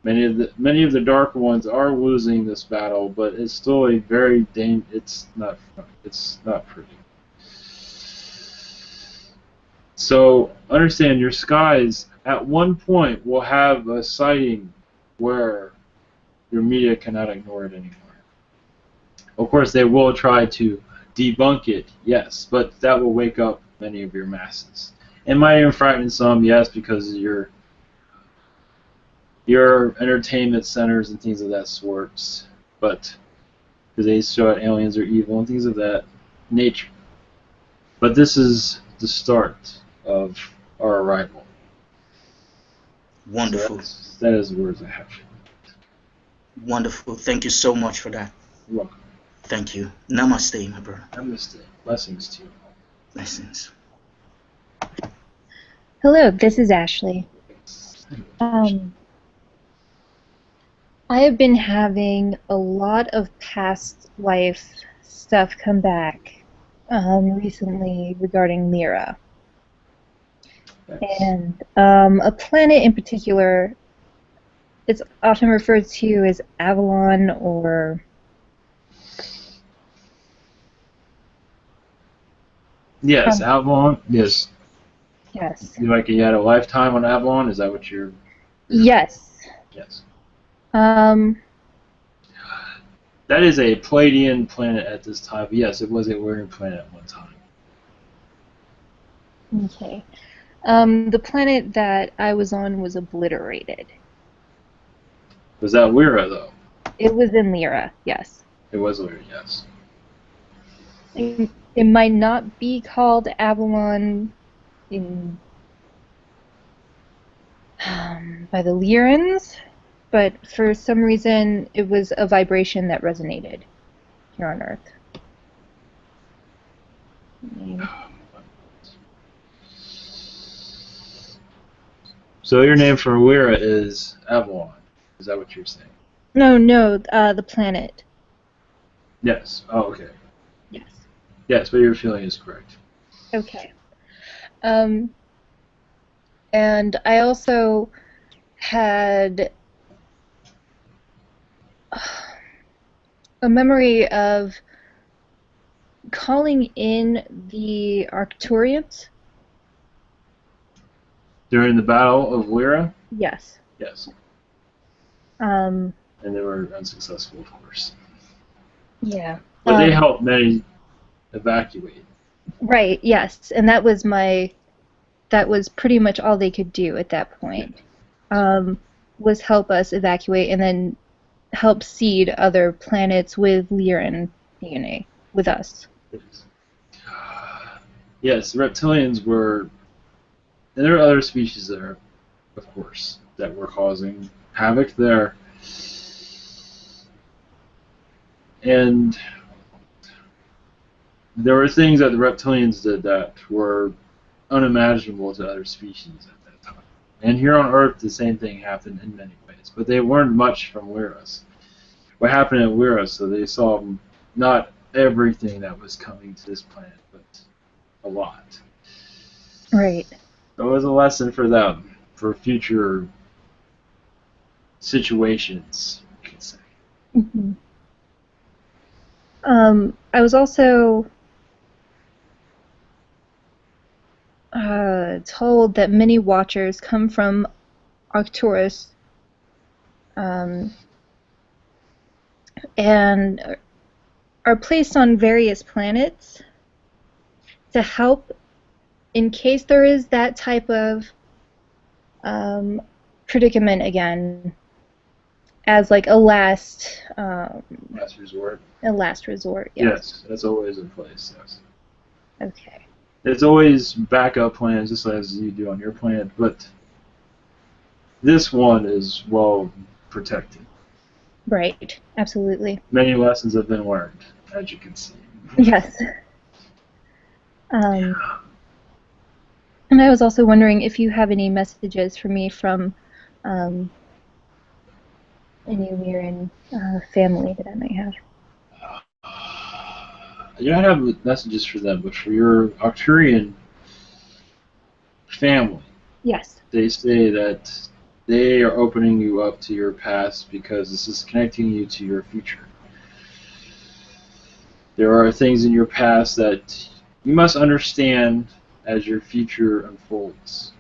Speaker 2: Many of the darker ones are losing this battle, but it's still a very it's not pretty. So understand, your skies at one point will have a sighting where your media cannot ignore it anymore. Of course, they will try to debunk it, yes, but that will wake up many of your masses. It might even frighten some, yes, because of your entertainment centers and things of that sort, but because they show that aliens are evil and things of that nature. But this is the start of our arrival.
Speaker 9: Wonderful.
Speaker 2: So that is the words I have.
Speaker 9: Wonderful. Thank you so much for that.
Speaker 2: You're welcome.
Speaker 9: Thank you. Namaste, my brother.
Speaker 2: Namaste. Blessings to you.
Speaker 9: Blessings.
Speaker 6: Hello, this is Ashley. I have been having a lot of past life stuff come back recently regarding Lyra. And a planet in particular, it's often referred to as Avalon or...
Speaker 2: Yes, Avalon, yes.
Speaker 6: Yes.
Speaker 2: Like you had a lifetime on Avalon, is that what you're...
Speaker 6: Yes.
Speaker 2: Yes.
Speaker 6: Um...
Speaker 2: That is a Palladian planet at this time. Yes, it was a Lyran planet at one time.
Speaker 6: Okay. The planet that I was on was obliterated.
Speaker 2: Was that Lyra, though?
Speaker 6: It was in Lyra, yes.
Speaker 2: It was Lyra, yes.
Speaker 6: It might not be called Avalon in by the Lyrans, but for some reason it was a vibration that resonated here on Earth.
Speaker 2: So your name for Lyra is Avalon. Is that what you're saying?
Speaker 6: No, the planet.
Speaker 2: Yes. Oh, okay.
Speaker 6: Yes.
Speaker 2: Yes, what you're feeling is correct.
Speaker 6: Okay. And I also had a memory of calling in the Arcturians.
Speaker 2: During the Battle of Lyra?
Speaker 6: Yes.
Speaker 2: Yes.
Speaker 6: And
Speaker 2: they were unsuccessful, of course.
Speaker 6: Yeah.
Speaker 2: But they helped many evacuate.
Speaker 6: Right, yes. And that was pretty much all they could do at that point. Was help us evacuate and then help seed other planets with Lyran DNA with us.
Speaker 2: Yes, the reptilians were, and there are other species there, of course, that were causing havoc there. And there were things that the reptilians did that were unimaginable to other species at that time. And here on Earth, the same thing happened in many ways, but they learned much from Lyra. What happened at Lyra, so they saw not everything that was coming to this planet, but a lot.
Speaker 6: Right.
Speaker 2: It was a lesson for them, for future situations, you could say.
Speaker 6: Mm-hmm. I was also told that many watchers come from Arcturus and are placed on various planets to help in case there is that type of predicament again, as like a last
Speaker 2: resort.
Speaker 6: A last resort, yes.
Speaker 2: Yes, that's always in place, yes.
Speaker 6: Okay.
Speaker 2: There's always backup plans, just as you do on your planet, but this one is well protected.
Speaker 6: Right, absolutely.
Speaker 2: Many lessons have been learned, as you can see.
Speaker 6: Yes. And I was also wondering if you have any messages for me from any Lyran family that I might have.
Speaker 2: You don't have messages for them, but for your Arcturian family,
Speaker 6: yes,
Speaker 2: they say that they are opening you up to your past because this is connecting you to your future. There are things in your past that you must understand as your future unfolds.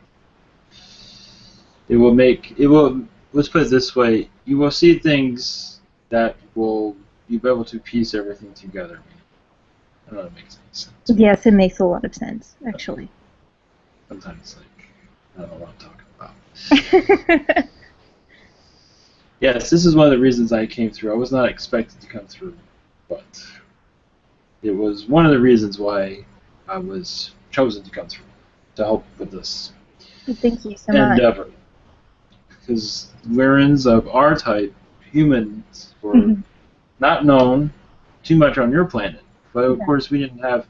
Speaker 2: Let's put it this way, you will see things that will you'll be able to piece everything together. I don't know if that makes any sense.
Speaker 6: Yes, it makes a lot of sense, actually.
Speaker 2: Sometimes it's like, I don't know what I'm talking about. Yes, this is one of the reasons I came through. I was not expected to come through, but it was one of the reasons why I was chosen to come through, to help with this
Speaker 6: Thank you so much.
Speaker 2: endeavor. Because Lyrans of our type, humans, were not known too much on your planet. But of course, we didn't have.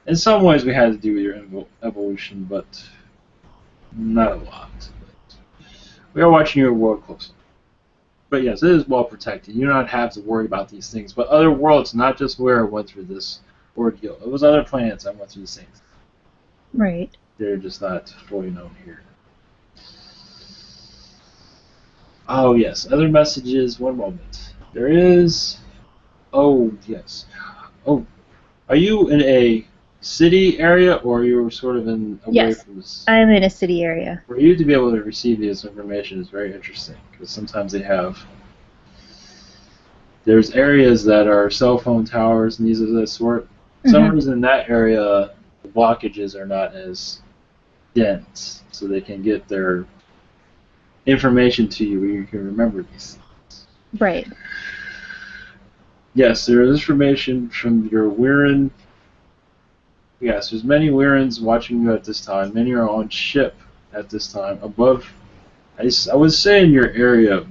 Speaker 2: In some ways, we had to do with your evolution, but not a lot. But we are watching your world closely. But yes, it is well protected. You do not have to worry about these things. But other worlds, not just where I went through this ordeal. It was other planets I went through the same thing.
Speaker 6: Right.
Speaker 2: They're just not fully known here. Oh yes, other messages. One moment. There is. Oh yes. Oh, are you in a city area, or you're sort of away from this?
Speaker 6: I'm in a city area.
Speaker 2: For you to be able to receive this information is very interesting, because sometimes there's areas that are cell phone towers and these of this sort. For some reason in that area, the blockages are not as dense, so they can get their information to you where you can remember these things.
Speaker 6: Right.
Speaker 2: Yes, there is information from your Lyran. Yes, there's many Lyrans watching you at this time. Many are on ship at this time. Above, I would say in your area,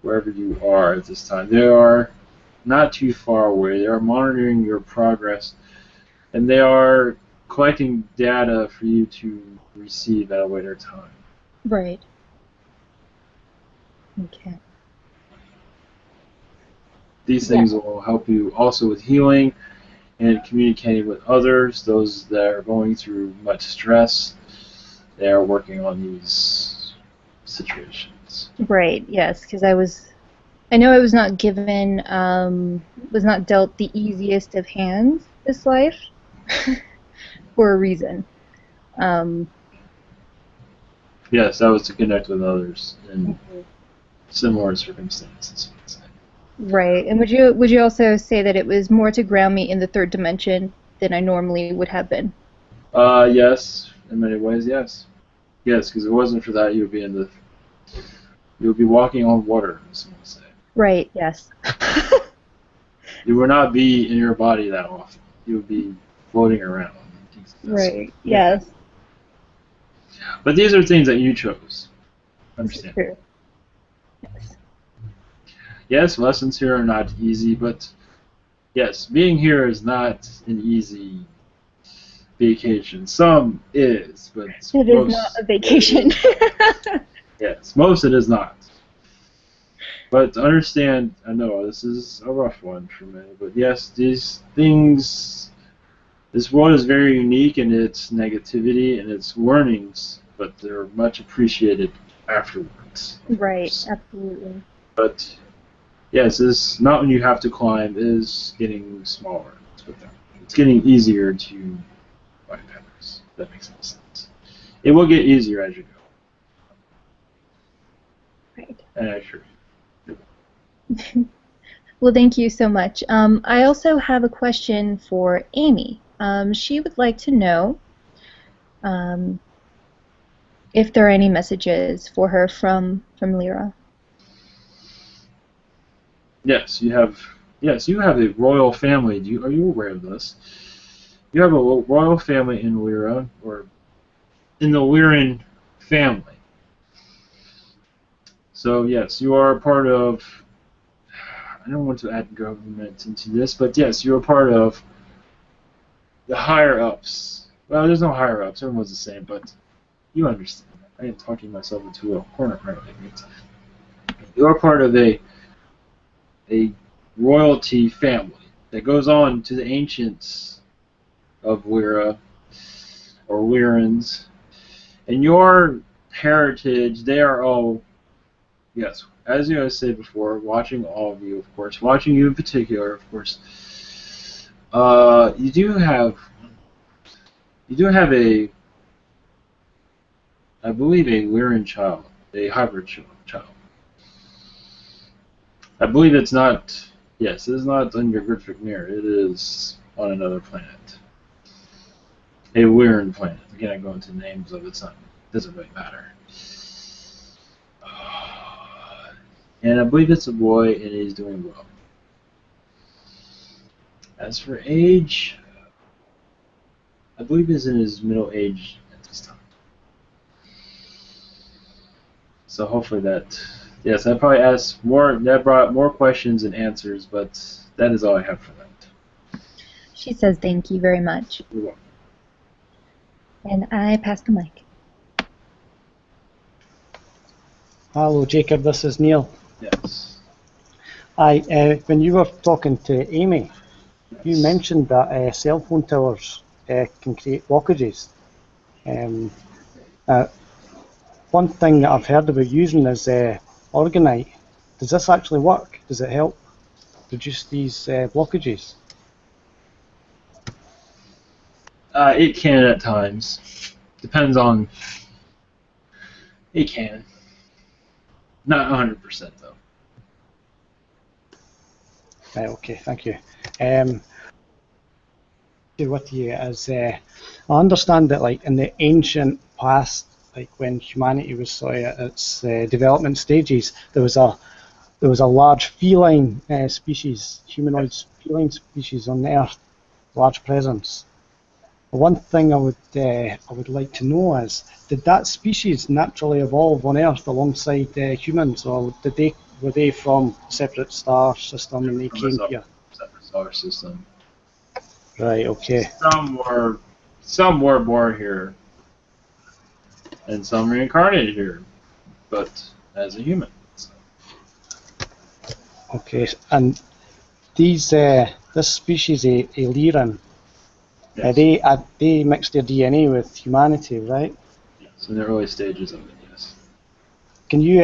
Speaker 2: wherever you are at this time. They are not too far away. They are monitoring your progress, and they are collecting data for you to receive at a later time.
Speaker 6: Right. Okay.
Speaker 2: These things will help you also with healing and communicating with others, those that are going through much stress. They are working on these situations.
Speaker 6: Right, yes, because I know I was not given, was not dealt the easiest of hands this life for a reason.
Speaker 2: Yes, that was to connect with others in similar circumstances.
Speaker 6: Right, and would you also say that it was more to ground me in the third dimension than I normally would have been?
Speaker 2: Yes, in many ways, yes. Yes, because if it wasn't for that, you would be walking on water, as someone would say.
Speaker 6: Right, yes.
Speaker 2: You would not be in your body that often. You would be floating around.
Speaker 6: Right, yes.
Speaker 2: But these are things that you chose. Understand?
Speaker 6: True.
Speaker 2: Yes, lessons here are not easy, but yes, being here is not an easy vacation. Some is, but
Speaker 6: It is not a vacation.
Speaker 2: Yes, most it is not. But to understand, I know this is a rough one for me, but yes, these things, this world is very unique in its negativity and its warnings, but they're much appreciated afterwards.
Speaker 6: Right, absolutely.
Speaker 2: But yes, this mountain you have to climb is getting smaller. It's getting easier to bypass. That makes no sense. It will get easier as you go.
Speaker 6: Right.
Speaker 2: And I assure you.
Speaker 6: Well, thank you so much. I also have a question for Amy. She would like to know if there are any messages for her from Lyra.
Speaker 2: Yes, you have. Yes, you have a royal family. Are you aware of this? You have a royal family in Lyra, or in the Lyran family. So yes, you are part of. I don't want to add government into this, but yes, you're a part of the higher ups. Well, there's no higher ups. Everyone's the same, but you understand. I am talking myself into a corner right now. You're part of a royalty family that goes on to the ancients of Lyra, or Lyrans. And your heritage, they are all, yes, as you guys said before, watching all of you, of course, watching you in particular, of course, you do have a, I believe, a Lyran child, a hybrid child. I believe it's not, yes, it is not on your Griffith mirror, it is on another planet. A Lyran planet. I can't go into names of it, doesn't really matter. And I believe it's a boy, and he's doing well. As for age, I believe he's in his middle age at this time. So hopefully that, yes, I probably asked more, that brought more questions and answers, but that is all I have for that.
Speaker 6: She says thank you very much.
Speaker 2: You're welcome.
Speaker 6: And I pass the mic.
Speaker 8: Hello, Jacob. This is Neil.
Speaker 2: Yes.
Speaker 8: When you were talking to Amy, you mentioned that cell phone towers can create blockages. One thing that I've heard about using is orgonite. Does this actually work? Does it help reduce these blockages?
Speaker 2: It can at times. Depends on. It can. Not 100% though.
Speaker 8: Right, okay, thank you. With you as I understand that, like in the ancient past, like when humanity was sort of at its development stages, there was a large feline species, humanoid feline species on the Earth, large presence. One thing I would like to know is, did that species naturally evolve on Earth alongside humans, or were they from a separate star system and they came here?
Speaker 2: Separate star system.
Speaker 8: Right. Okay.
Speaker 2: Some were born here, and some reincarnated here, but as a human. So.
Speaker 8: Okay. And this species, a Lyran,
Speaker 2: yes.
Speaker 8: they mixed their DNA with humanity, right?
Speaker 2: Yes, in the early stages of it, yes.
Speaker 8: Can you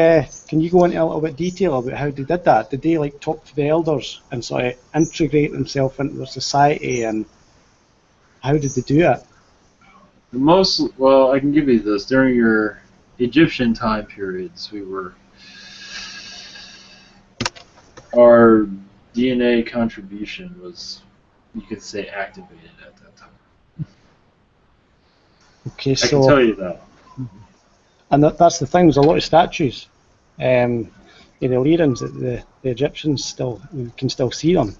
Speaker 8: go into a little bit detail about how they did that? Did they like talk to the elders and sort of integrate themselves into their society, and how did they do it?
Speaker 2: Well, I can give you this. During your Egyptian time periods, our DNA contribution was, you could say, activated at that time.
Speaker 8: Okay,
Speaker 2: so I can tell you that.
Speaker 8: And that's the thing. There's a lot of statues. the Lyrans, that the Egyptians still, we can still see them.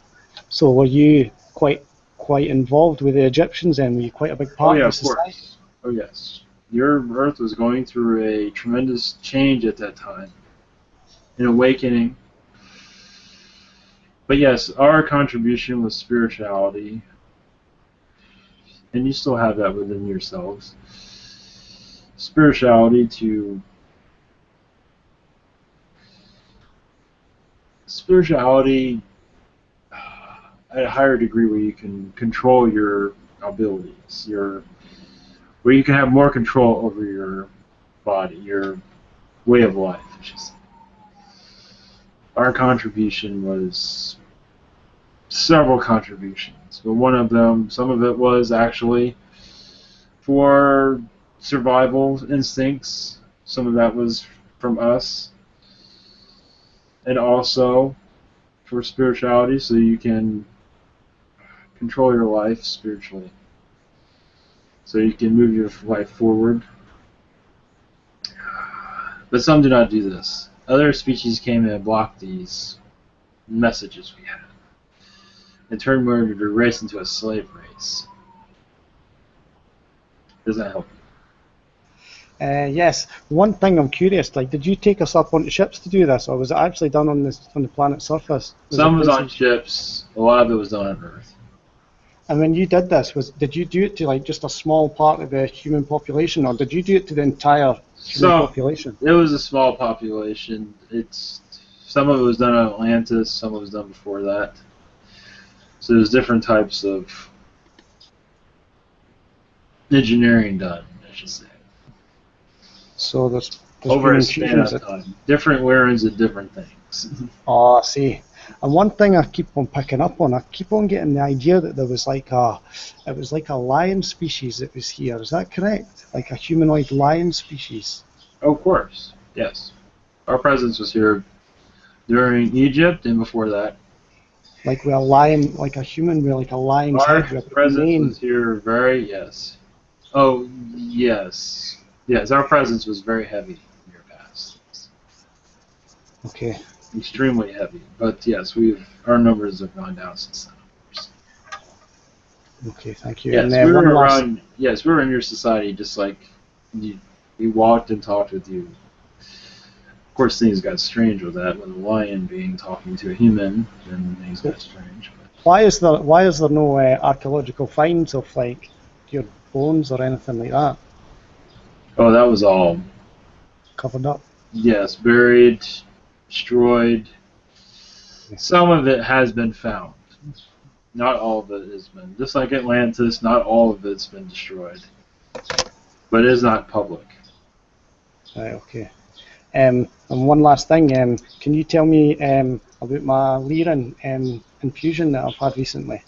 Speaker 8: So were you quite involved with the Egyptians then? Were you quite a big
Speaker 2: Oh
Speaker 8: part
Speaker 2: yeah,
Speaker 8: of
Speaker 2: of
Speaker 8: the society?
Speaker 2: course. Oh yes. Your Earth was going through a tremendous change at that time, an awakening. But yes, our contribution was spirituality, and you still have that within yourselves. Spirituality at a higher degree where you can control your abilities, where you can have more control over your body, your way of life, I should say. Our contribution was several contributions, but one of them, some of it was actually for survival instincts. Some of that was from us, and also for spirituality, so you can control your life spiritually, so you can move your life forward. But some do not do this. Other species came in and blocked these messages we had, and turned more of a race into a slave race. Does that help?
Speaker 8: Yes. One thing I'm curious, like, did you take us up onto ships to do this, or was it actually done on the planet's surface?
Speaker 2: Some was on ships. A lot of it was done on Earth.
Speaker 8: And when you did this, did you do it to like just a small part of the human population, or did you do it to the entire human population?
Speaker 2: It was a small population. Some of it was done on Atlantis, some of it was done before that. So there's different types of engineering done, I should say.
Speaker 8: So there's
Speaker 2: over
Speaker 8: been
Speaker 2: a span of time. Different Lyrans at different things.
Speaker 8: Oh, I see. And one thing I keep on picking up on, I keep on getting the idea that there was like a lion species that was here. Is that correct? Like a humanoid lion species?
Speaker 2: Oh, of course, yes. Our presence was here during Egypt and before that.
Speaker 8: Like with a lion, like a human with like a lion's
Speaker 2: Our
Speaker 8: head. With
Speaker 2: presence was here yes. Oh, yes. Yes, our presence was very heavy in your past.
Speaker 8: Okay.
Speaker 2: Extremely heavy. But yes, our numbers have gone down since then.
Speaker 8: Okay, thank you.
Speaker 2: Yes,
Speaker 8: and,
Speaker 2: we were around. Yes, we were in your society, just like we walked and talked with you. Of course, things got strange with that, with a lion being talking to a human, and things got strange. But
Speaker 8: why is there no archaeological finds of like your bones or anything like that?
Speaker 2: Oh, that was all
Speaker 8: covered up.
Speaker 2: Yes, buried, destroyed. Some of it has been found. Not all of it has been. Just like Atlantis, not all of it's been destroyed. But it is not public.
Speaker 8: Right, okay. And one last thing, can you tell me about my Lyran infusion that I've had recently?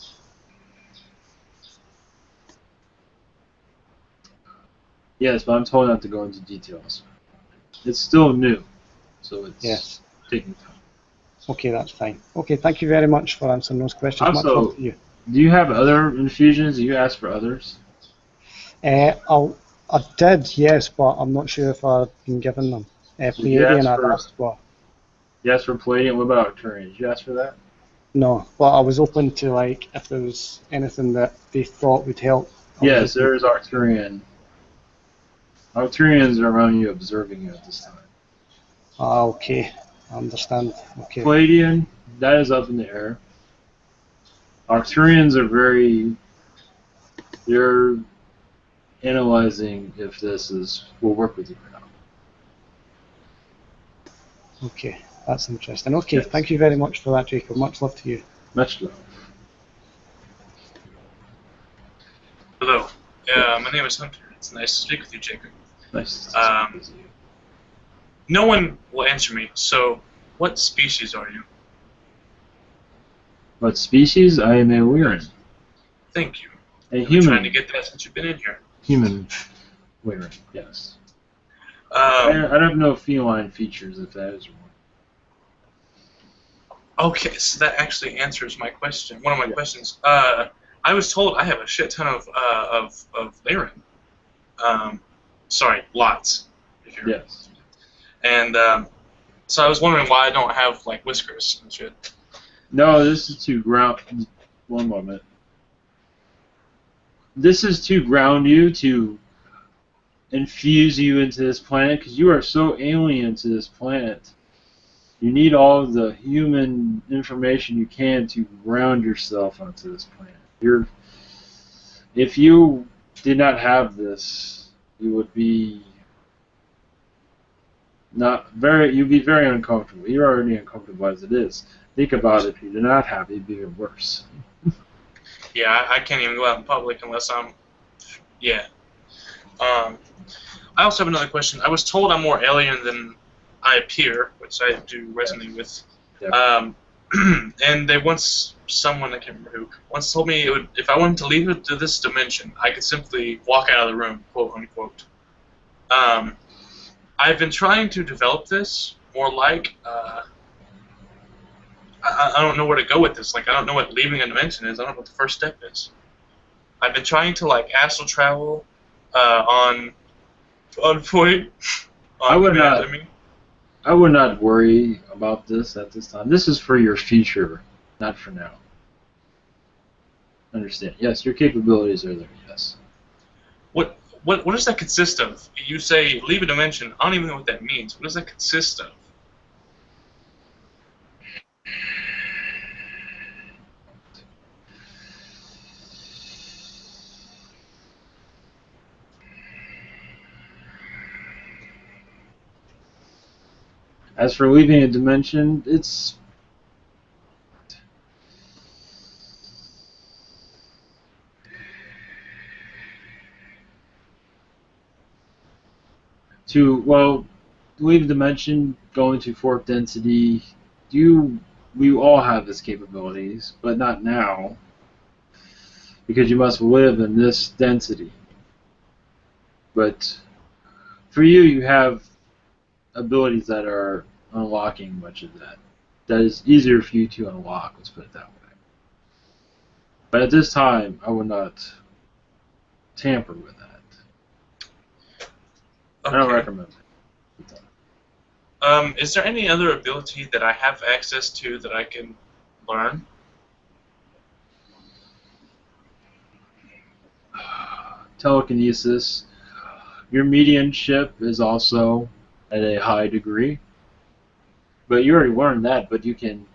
Speaker 2: Yes, but I'm told not to go into details. It's still new, so it's taking time.
Speaker 8: Okay, that's fine. Okay, thank you very much for answering those questions.
Speaker 2: Also,
Speaker 8: much love to you.
Speaker 2: Do you have other infusions? Do you ask for others?
Speaker 8: I did, yes, but I'm not sure if I've been given them. Pleiadian I'd asked for.
Speaker 2: Yes, for Pleiadian. What about Arcturian? Did you ask for that?
Speaker 8: No, but I was open to like if there was anything that they thought would help.
Speaker 2: Yes, there is Arcturian. Arcturians are around you, observing you at this time.
Speaker 8: Ah, okay. I understand. Okay.
Speaker 2: Pleiadian, that is up in the air. Arcturians are they're analyzing if this will work with you or not.
Speaker 8: Okay, that's interesting. Okay, yes. Thank you very much for that, Jacob. Much love to you.
Speaker 2: Much love.
Speaker 5: Hello. My name is Hunter. It's nice to speak with you, Jacob.
Speaker 2: Nice to speak with you.
Speaker 5: No one will answer me, so what species are you?
Speaker 2: What species? I am a Lyran.
Speaker 5: Thank you.
Speaker 2: A
Speaker 5: I've
Speaker 2: human.
Speaker 5: been trying to get that since you've been in here.
Speaker 2: Human Lyran, yes. I don't have no feline features, if that is one.
Speaker 5: Okay, so that actually answers my question. One of my questions. I was told I have a shit ton of Lyran. Sorry, lots.
Speaker 2: Yes.
Speaker 5: And So I was wondering why I don't have like whiskers and shit.
Speaker 2: No, this is to ground. One moment. This is to ground you, to infuse you into this planet, because you are so alien to this planet. You need all of the human information you can to ground yourself onto this planet. If you did not have this, you would be you'd be very uncomfortable. You're already uncomfortable as it is. Think about it, if you did not have it, it'd be even worse.
Speaker 5: Yeah, I can't even go out in public unless I'm. Yeah. I also have another question. I was told I'm more alien than I appear, which I do resonate with.
Speaker 2: Yep.
Speaker 5: And someone, I can't remember who, once told me if I wanted to leave it to this dimension, I could simply walk out of the room, quote unquote. I've been trying to develop this more like, I don't know where to go with this. Like, I don't know what leaving a dimension is. I don't know what the first step is. I've been trying to, like, astral travel on point.
Speaker 2: I would not worry about this at this time. This is for your future, not for now. Understand? Yes, your capabilities are there. Yes.
Speaker 5: What does that consist of? You say leave a dimension. I don't even know what that means. What does that consist of?
Speaker 2: As for leaving a dimension, it's leave a dimension, go into fourth density. We all have this capabilities, but not now, because you must live in this density. But for you, you have abilities that are unlocking much of that. That is easier for you to unlock, let's put it that way. But at this time, I would not tamper with that.
Speaker 5: Okay.
Speaker 2: I don't recommend it.
Speaker 5: Is there any other ability that I have access to that I can learn?
Speaker 2: Telekinesis. Your mediumship is also at a high degree. But you already learned that, but you can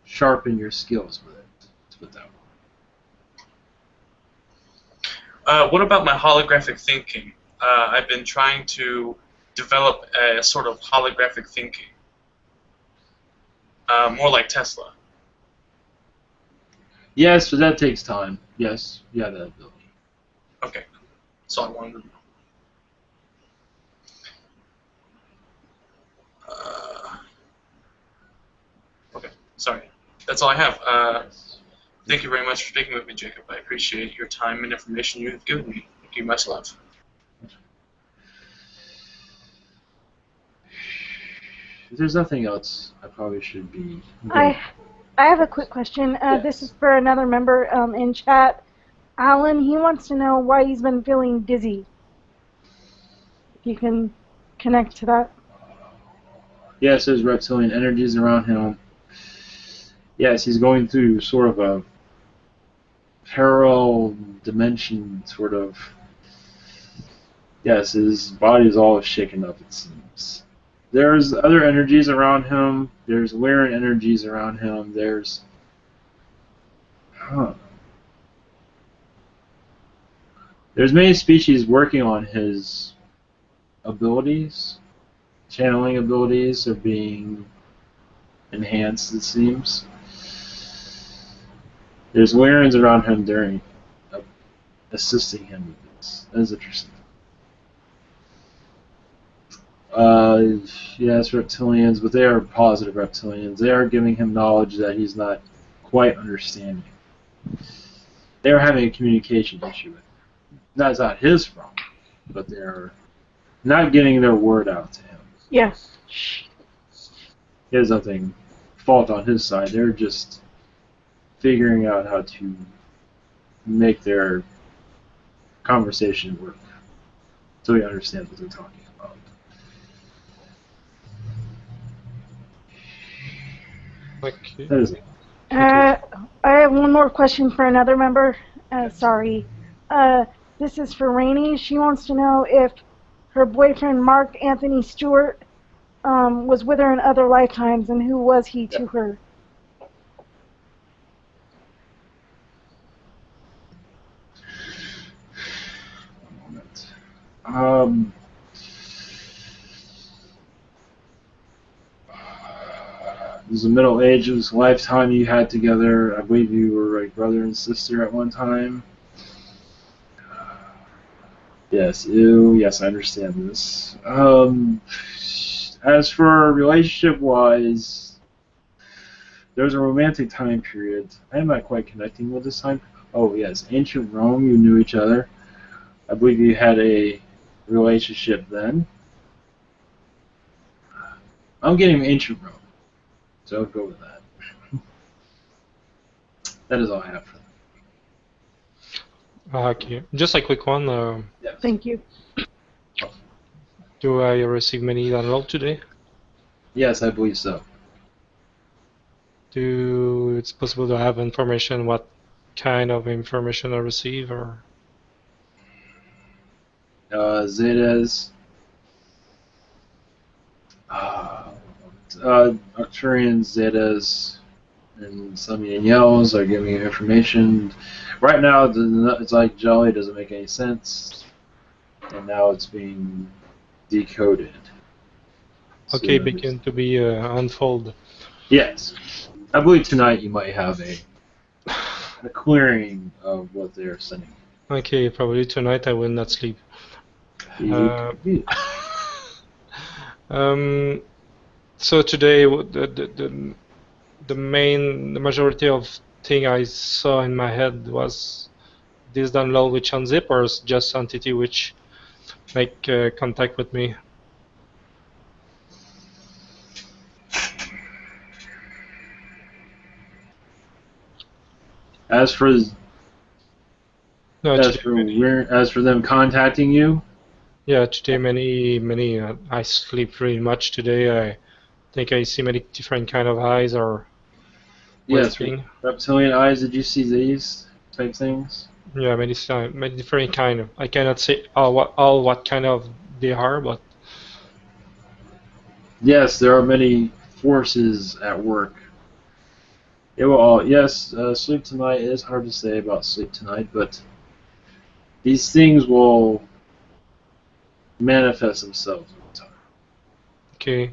Speaker 2: sharpen your skills with it. Let's put it that way.
Speaker 5: What about my holographic thinking? I've been trying to develop a sort of holographic thinking. More like Tesla.
Speaker 2: Yes, but that takes time. Yes, you have that ability.
Speaker 5: Okay. That's all I wanted to know. Okay, sorry. That's all I have. Thank you very much for speaking with me, Jacob. I appreciate your time and information you have given me. Thank you. Much love.
Speaker 2: If there's nothing else, I probably should be.
Speaker 4: I have a quick question.
Speaker 2: Yes.
Speaker 4: This is for another member in chat. Alan, he wants to know why he's been feeling dizzy. If you can connect to that.
Speaker 2: Yes, there's reptilian energies around him. Yes, he's going through sort of a parallel dimension, sort of. Yes, his body's all shaken up, it seems. There's other energies around him. There's Lyran energies around him. There's... There's many species working on his abilities. Channeling abilities are being enhanced, it seems. There's Lyrans around him during assisting him with this. That is interesting. Yes, reptilians, but they are positive reptilians. They are giving him knowledge that he's not quite understanding. They are having a communication issue with him. That's not his problem, but they're not getting their word out to him.
Speaker 4: Yes.
Speaker 2: He has nothing fault on his side. They're just figuring out how to make their conversation work so he understands what they're talking about.
Speaker 3: Okay.
Speaker 2: That is
Speaker 4: I have one more question for another member. Sorry. This is for Rainey. She wants to know if her boyfriend, Mark Anthony Stewart, was with her in other lifetimes, and who was he to her?
Speaker 2: Um, it was the Middle Ages lifetime you had together. I believe you were like brother and sister at one time. Yes, ew, yes, I understand this. As for relationship-wise, there's a romantic time period. I am not quite connecting with this time. Oh, yes, ancient Rome, you knew each other. I believe you had a relationship then. I'm getting ancient Rome, so I'll go with that. That is all I have for them.
Speaker 3: Okay. Just a quick one.
Speaker 2: Yes.
Speaker 4: Thank you.
Speaker 3: Do I receive many downloads today?
Speaker 2: Yes, I believe so.
Speaker 3: Do it's possible to have information what kind of information I receive or
Speaker 2: Zetas, Arcturian Zetas, and some Yells are giving you information. Right now, it's like Jolly doesn't make any sense, and now it's being decoded.
Speaker 3: okay,
Speaker 2: So
Speaker 3: begin to be unfold.
Speaker 2: yes, I believe tonight you might have a clearing of what they're sending.
Speaker 3: Okay, probably tonight I will not sleep. So today the majority of thing I saw in my head was this download which unzip or just entity which make contact with me.
Speaker 2: As for them contacting you,
Speaker 3: yeah, today many I sleep really much today. I think I see many different kind of eyes or
Speaker 2: yes,
Speaker 3: thing.
Speaker 2: reptilian eyes. Did you see these type things?
Speaker 3: Yeah, many different kind of. I cannot say all what kind of they are, but
Speaker 2: Yes, there are many forces at work. It will all yes. Sleep tonight. It is hard to say about sleep tonight, but these things will manifest themselves over time.
Speaker 3: okay.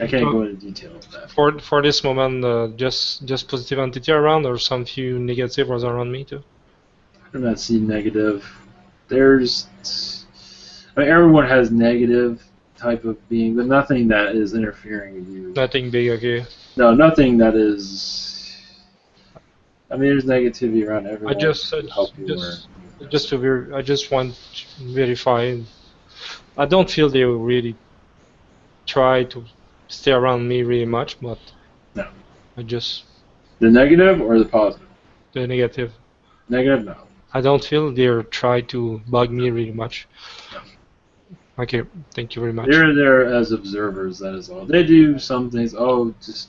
Speaker 2: I can't go into detail of that.
Speaker 3: For this moment, just positive entity around, or some few negative was around me too.
Speaker 2: I do not see negative. Everyone has negative type of being, but nothing that is interfering with you.
Speaker 3: Nothing big, okay.
Speaker 2: No, nothing that is. There's negativity around everyone.
Speaker 3: I just
Speaker 2: to help you
Speaker 3: I just want to verify. I don't feel they really try to stay around me really much, but
Speaker 2: no.
Speaker 3: I just
Speaker 2: The negative or the positive?
Speaker 3: the negative.
Speaker 2: Negative, no.
Speaker 3: I don't feel they try to bug me really much.
Speaker 2: No.
Speaker 3: Okay, thank you very much.
Speaker 2: They're there as observers. That is all. They do some things. Oh, just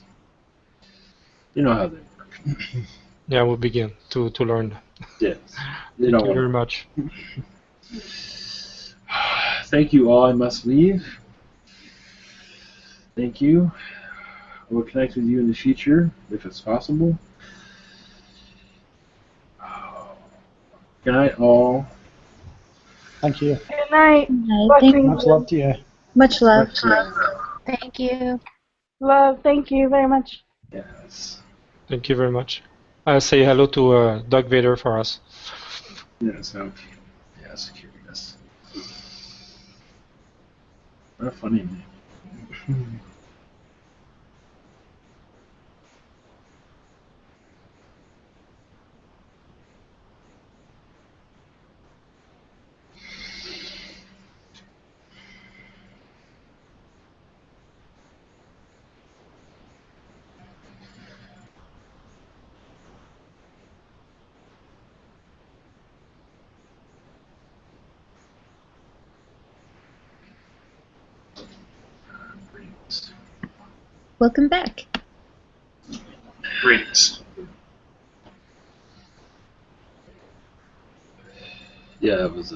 Speaker 2: you know how they work.
Speaker 3: Yeah, we'll begin to learn.
Speaker 2: Yes.
Speaker 3: Thank you very much.
Speaker 2: Thank you all. I must leave. Thank you. I will connect with you in the future if it's possible. Good night, all.
Speaker 8: Thank you.
Speaker 4: Good night.
Speaker 8: Much love to you.
Speaker 6: Much love.
Speaker 10: Thank you.
Speaker 4: Love. Thank you very much.
Speaker 2: Yes.
Speaker 3: Thank you very much. I'll say hello to Doug Vader for us.
Speaker 2: Yes, okay. Yes, curious. What a funny name.
Speaker 6: Welcome back.
Speaker 5: Greetings.
Speaker 2: Yeah, it was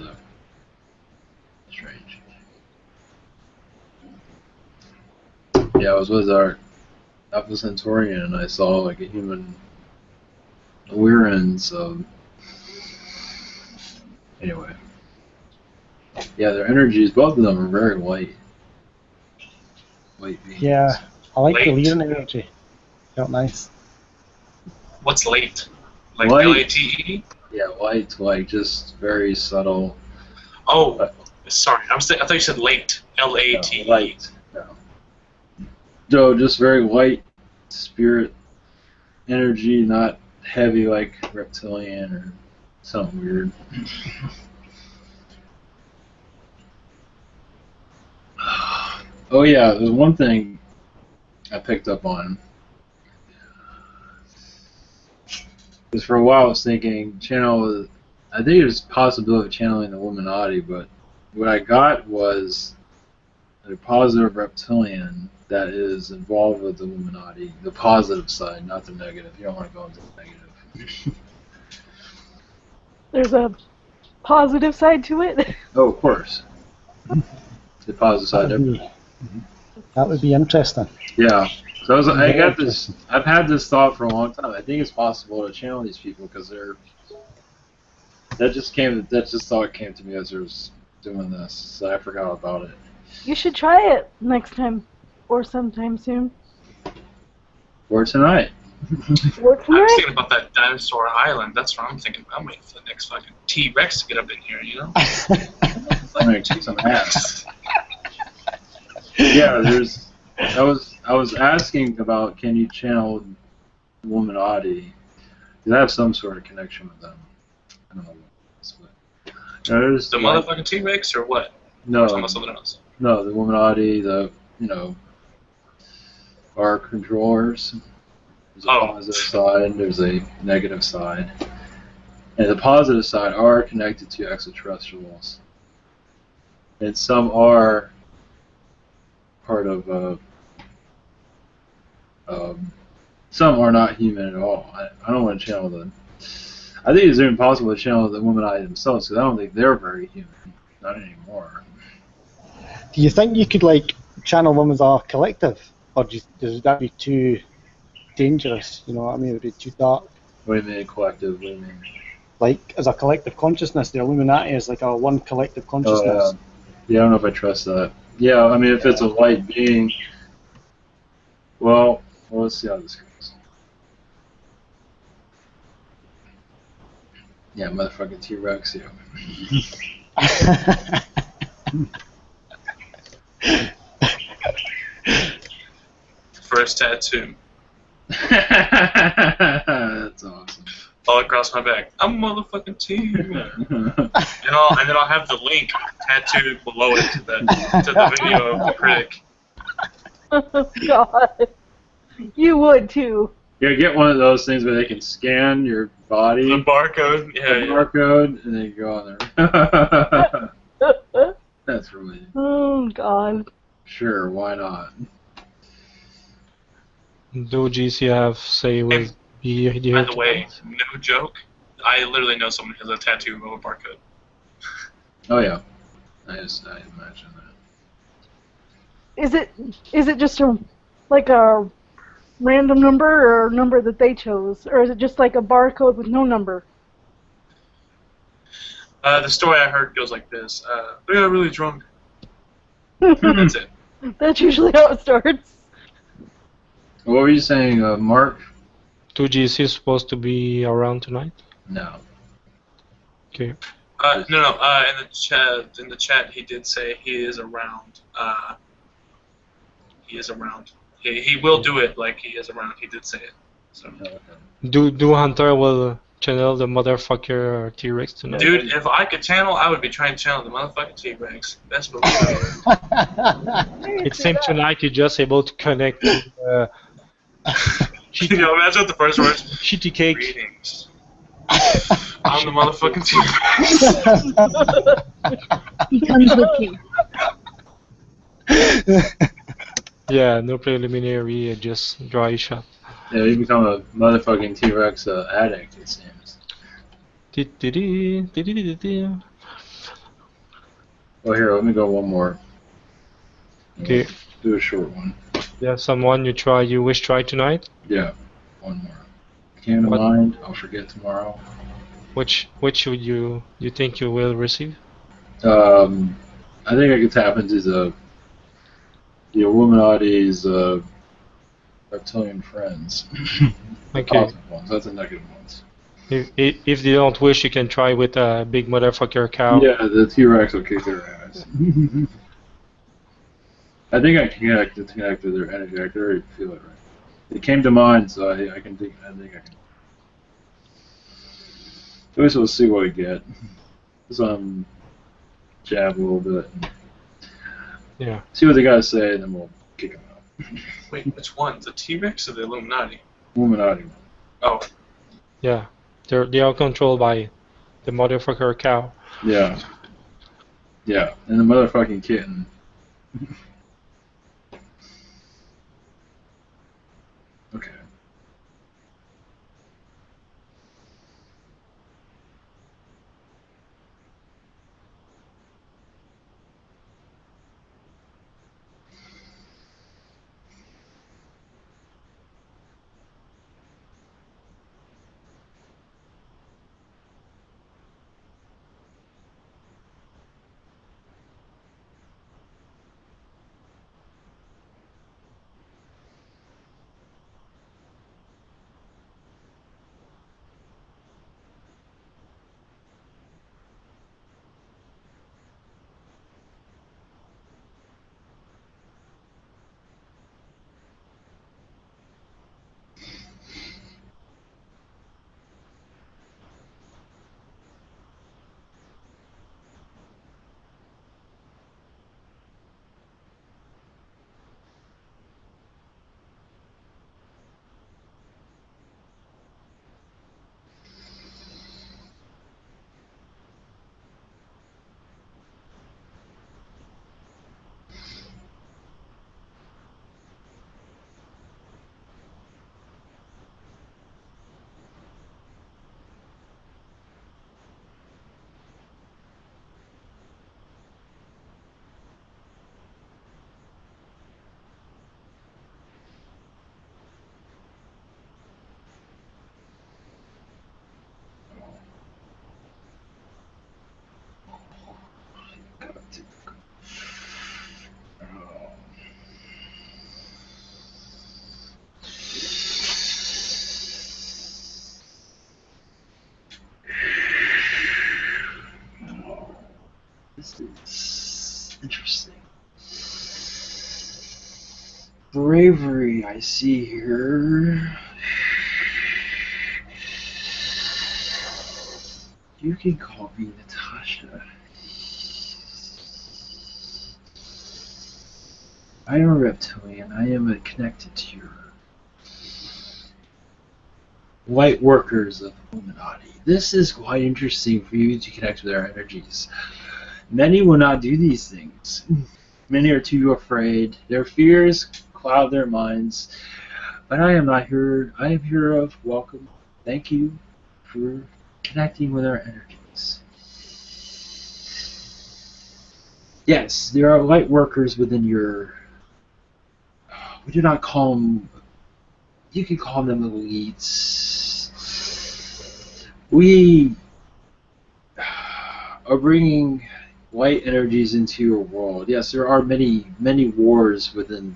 Speaker 2: strange. Yeah, I was with our Alpha Centaurian, and I saw like a human Lyran. So anyway, yeah, their energies, both of them are very light beings.
Speaker 8: Yeah, I like the
Speaker 5: Late.
Speaker 8: Lyran energy. Felt nice.
Speaker 5: What's late? Like
Speaker 2: Light.
Speaker 5: L-A-T-E?
Speaker 2: Yeah, light, like just very subtle.
Speaker 5: Oh, sorry. I thought you said late. L-A-T-E.
Speaker 2: No, light. No, just very light spirit energy, not heavy like Reptilian or something weird. Oh yeah, there's one thing I picked up on. Because for a while I was thinking I think there's a possibility of channeling the Illuminati, but what I got was a positive reptilian that is involved with the Illuminati, the positive side, not the negative. You don't want to go into the negative.
Speaker 4: There's a positive side to it.
Speaker 2: Oh, of course. The positive side.
Speaker 8: That would be interesting.
Speaker 2: Yeah. So I got this. I've had this thought for a long time. I think it's possible to channel these people because they're. That just thought came to me as I was doing this. So I forgot about it.
Speaker 4: You should try it next time, or sometime soon.
Speaker 2: Or tonight.
Speaker 4: Or
Speaker 5: I was
Speaker 4: tonight.
Speaker 5: thinking about that dinosaur island. That's what I'm thinking about. I'm waiting for the next fucking T-Rex to get up in here, you know?
Speaker 2: I'm gonna kick some ass. Yeah, I was asking about, can you channel Illuminati? Because I have some sort of connection with them. I don't know what it's with. There's
Speaker 5: The motherfucking T-Rex or what?
Speaker 2: No,
Speaker 5: Talking about something else.
Speaker 2: no, the Illuminati, our controllers. There's a positive side, there's a negative side. And the positive side are connected to extraterrestrials. And some are part of, some are not human at all. I don't want to channel them. I think it's impossible to channel the Illuminati themselves because I don't think they're very human. Not anymore.
Speaker 8: Do you think you could channel them as a collective, or does that be too dangerous? You know what I mean? Would it be too dark?
Speaker 2: What do you mean collective? What do you mean?
Speaker 8: Like as a collective consciousness, the Illuminati is like a one collective consciousness.
Speaker 2: Oh, yeah, I don't know if I trust that. Yeah, I mean, if it's a light being, well, let's see how this goes. Yeah, motherfucking T-Rex, yeah.
Speaker 5: First tattoo.
Speaker 2: That's awesome.
Speaker 5: All across my back. I'm a motherfucking T-Man. and then I'll have the link tattooed below it to the video of the critic.
Speaker 4: Oh, God. You would, too.
Speaker 2: Yeah, get one of those things where they can scan your body.
Speaker 5: The barcode? Yeah,
Speaker 2: barcode, and then you go on there. That's really...
Speaker 4: Oh, God.
Speaker 2: Sure, why not?
Speaker 3: Do GC have say with be here?
Speaker 5: By the way, no joke, I literally know someone who has a tattoo of a barcode.
Speaker 2: Oh yeah, I imagine that.
Speaker 4: Is it just a random number or a number that they chose, or is it just like a barcode with no number?
Speaker 5: The story I heard goes like this: they got really drunk. That's it.
Speaker 4: That's usually how it starts.
Speaker 2: What were you saying, Mark?
Speaker 3: 2GC is supposed to be around tonight?
Speaker 2: No.
Speaker 3: Okay.
Speaker 5: No. In the chat, he did say he is around. He is around. He will do it like he is around. He did say it. So.
Speaker 3: Do Hunter will channel the motherfucker T-Rex tonight?
Speaker 5: Dude, if I could channel, I would be trying to channel the motherfucking T-Rex. Best believe it.
Speaker 3: It seems tonight you're just able to connect.
Speaker 5: You know, imagine what the first words.
Speaker 3: Shitty cake.
Speaker 5: Greetings. I'm the motherfucking T-Rex.
Speaker 6: He comes with you.
Speaker 3: Yeah, no preliminary, just dry shot.
Speaker 2: Yeah, you become a motherfucking T-Rex addict, it seems. Well, here, let me go one more.
Speaker 3: Okay.
Speaker 2: Do a short one.
Speaker 3: Yeah, someone you wish try tonight?
Speaker 2: Yeah, one more. Came to mind, I'll forget tomorrow.
Speaker 3: Which would you think you will receive?
Speaker 2: I think I could tap into the Illuminati's reptilian friends. The
Speaker 3: Okay.
Speaker 2: positive ones, not the negative ones.
Speaker 3: If they don't wish, you can try with a big motherfucker cow.
Speaker 2: Yeah, the T-Rex will kick their ass. I think I can connect to their energy. I can already feel it right. It came to mind, so I think I can. I guess we'll see what we get. Some jab a little bit.
Speaker 3: Yeah.
Speaker 2: See what they gotta say, and then we'll kick them out.
Speaker 5: Wait, which one? The T-Rex or the Illuminati?
Speaker 2: Illuminati.
Speaker 5: Oh.
Speaker 3: Yeah. They are controlled by the motherfucker cow.
Speaker 2: Yeah. Yeah, and the motherfucking kitten. Okay. This is interesting. Bravery, I see here. You can call me Natasha. I am a reptilian. I am connected to your light workers of Illuminati. This is quite interesting for you to connect with their energies. Many will not do these things. Many are too afraid. Their fears cloud their minds. But I am not here. I am here of welcome. Thank you for connecting with our energies. Yes, there are light workers within your... We do not call them... You can call them elites. We are bringing light energies into your world. Yes, there are many wars within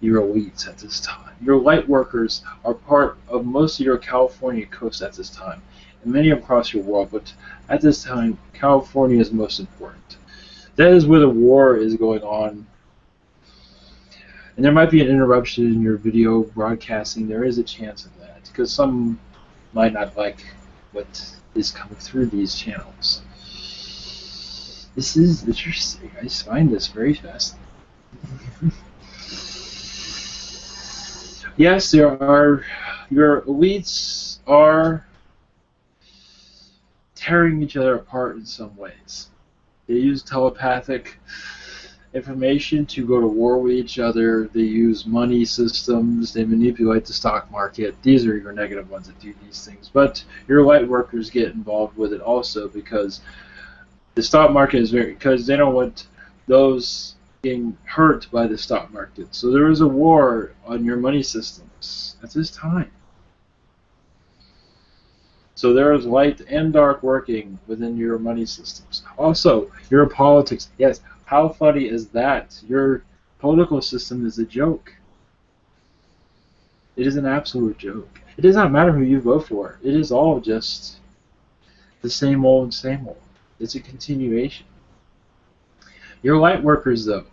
Speaker 2: your elites at this time. Your light workers are part of most of your California coast at this time, and many across your world, but at this time, California is most important. That is where the war is going on. And there might be an interruption in your video broadcasting. There is a chance of that, because some might not like what is coming through these channels. This is interesting. I just find this very fascinating. Yes, there are... Your elites are tearing each other apart in some ways. They use telepathic information to go to war with each other. They use money systems. They manipulate the stock market. These are your negative ones that do these things. But your light workers get involved with it also because the stock market is because they don't want those being hurt by the stock market. So there is a war on your money systems at this time. So there is light and dark working within your money systems. Also, your politics. Yes, how funny is that? Your political system is a joke. It is an absolute joke. It does not matter who you vote for. It is all just the same old, same old. It's a continuation. Your light workers, though,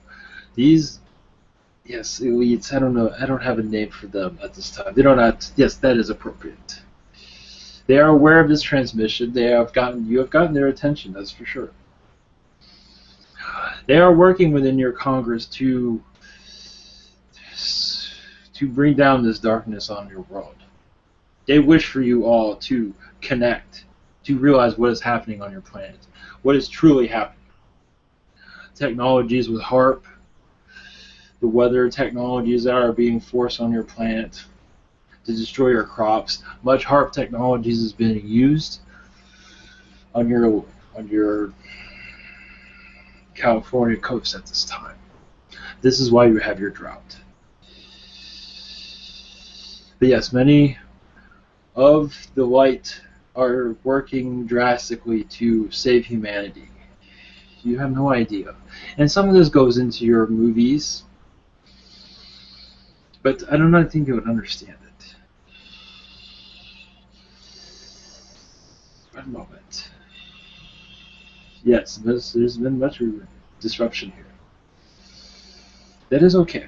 Speaker 2: these, yes, elites, I don't know, I don't have a name for them at this time. They don't have, yes, that is appropriate. They are aware of this transmission. You have gotten their attention, that's for sure. They are working within your Congress to bring down this darkness on your world. They wish for you all to connect, to realize what is happening on your planet, what is truly happening. Technologies with HARP, the weather technologies that are being forced on your planet to destroy your crops. Much HARP technologies is being used on your California coast at this time. This is why you have your drought. But yes, many of the light are working drastically to save humanity. You have no idea. And some of this goes into your movies, but I do not think you would understand it. One moment. Yes, there's been much disruption here. That is okay.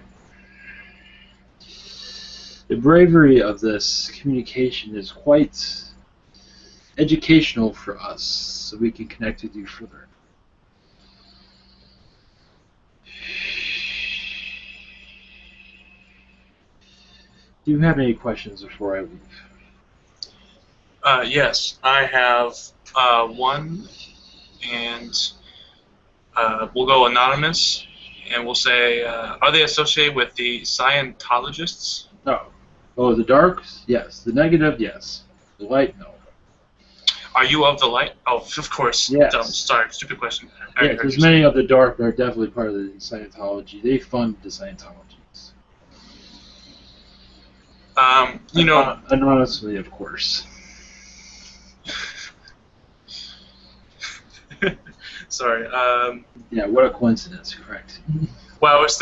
Speaker 2: The bravery of this communication is quite educational for us, so we can connect with you further. Do you have any questions before I leave?
Speaker 5: Yes, I have one, and we'll go anonymous, and we'll say, are they associated with the Scientologists?
Speaker 2: No. Oh, the darks? Yes. The negative? Yes. The light? No.
Speaker 5: Are you of the light? Oh, of course.
Speaker 2: Yes.
Speaker 5: Dumb. Sorry, stupid question.
Speaker 2: Yeah, because many of the dark are definitely part of the Scientology. They fund the Scientologies.
Speaker 5: You know...
Speaker 2: Anonymously, of course.
Speaker 5: Sorry.
Speaker 2: Yeah, what a coincidence, correct.
Speaker 5: Well, I was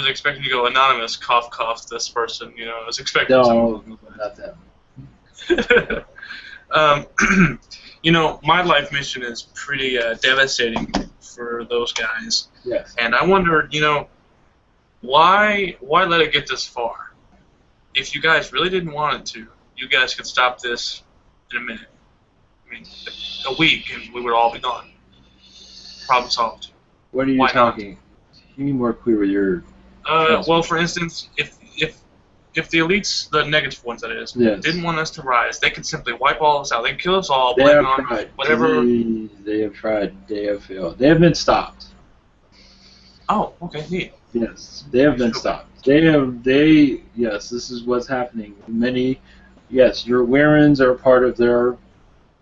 Speaker 5: expecting to go anonymous, cough, cough, this person, you know, I was expecting
Speaker 2: No, not that.
Speaker 5: You know, my life mission is pretty devastating for those guys.
Speaker 2: Yes.
Speaker 5: And I wondered, you know, why let it get this far? If you guys really didn't want it to, you guys could stop this in a minute. I mean, a week, and we would all be gone. Problem solved.
Speaker 2: What are you talking? You need more clear with your...
Speaker 5: well, for instance, if the elites, the negative ones that is,
Speaker 2: yes,
Speaker 5: didn't want us to rise, they could simply wipe all us out. They could kill us all, blame it on whatever.
Speaker 2: They have tried. They have failed. They have been stopped.
Speaker 5: Oh, okay, neat.
Speaker 2: Yes, they have been stopped. Yes, this is what's happening. Yes, your Lyrans are part of their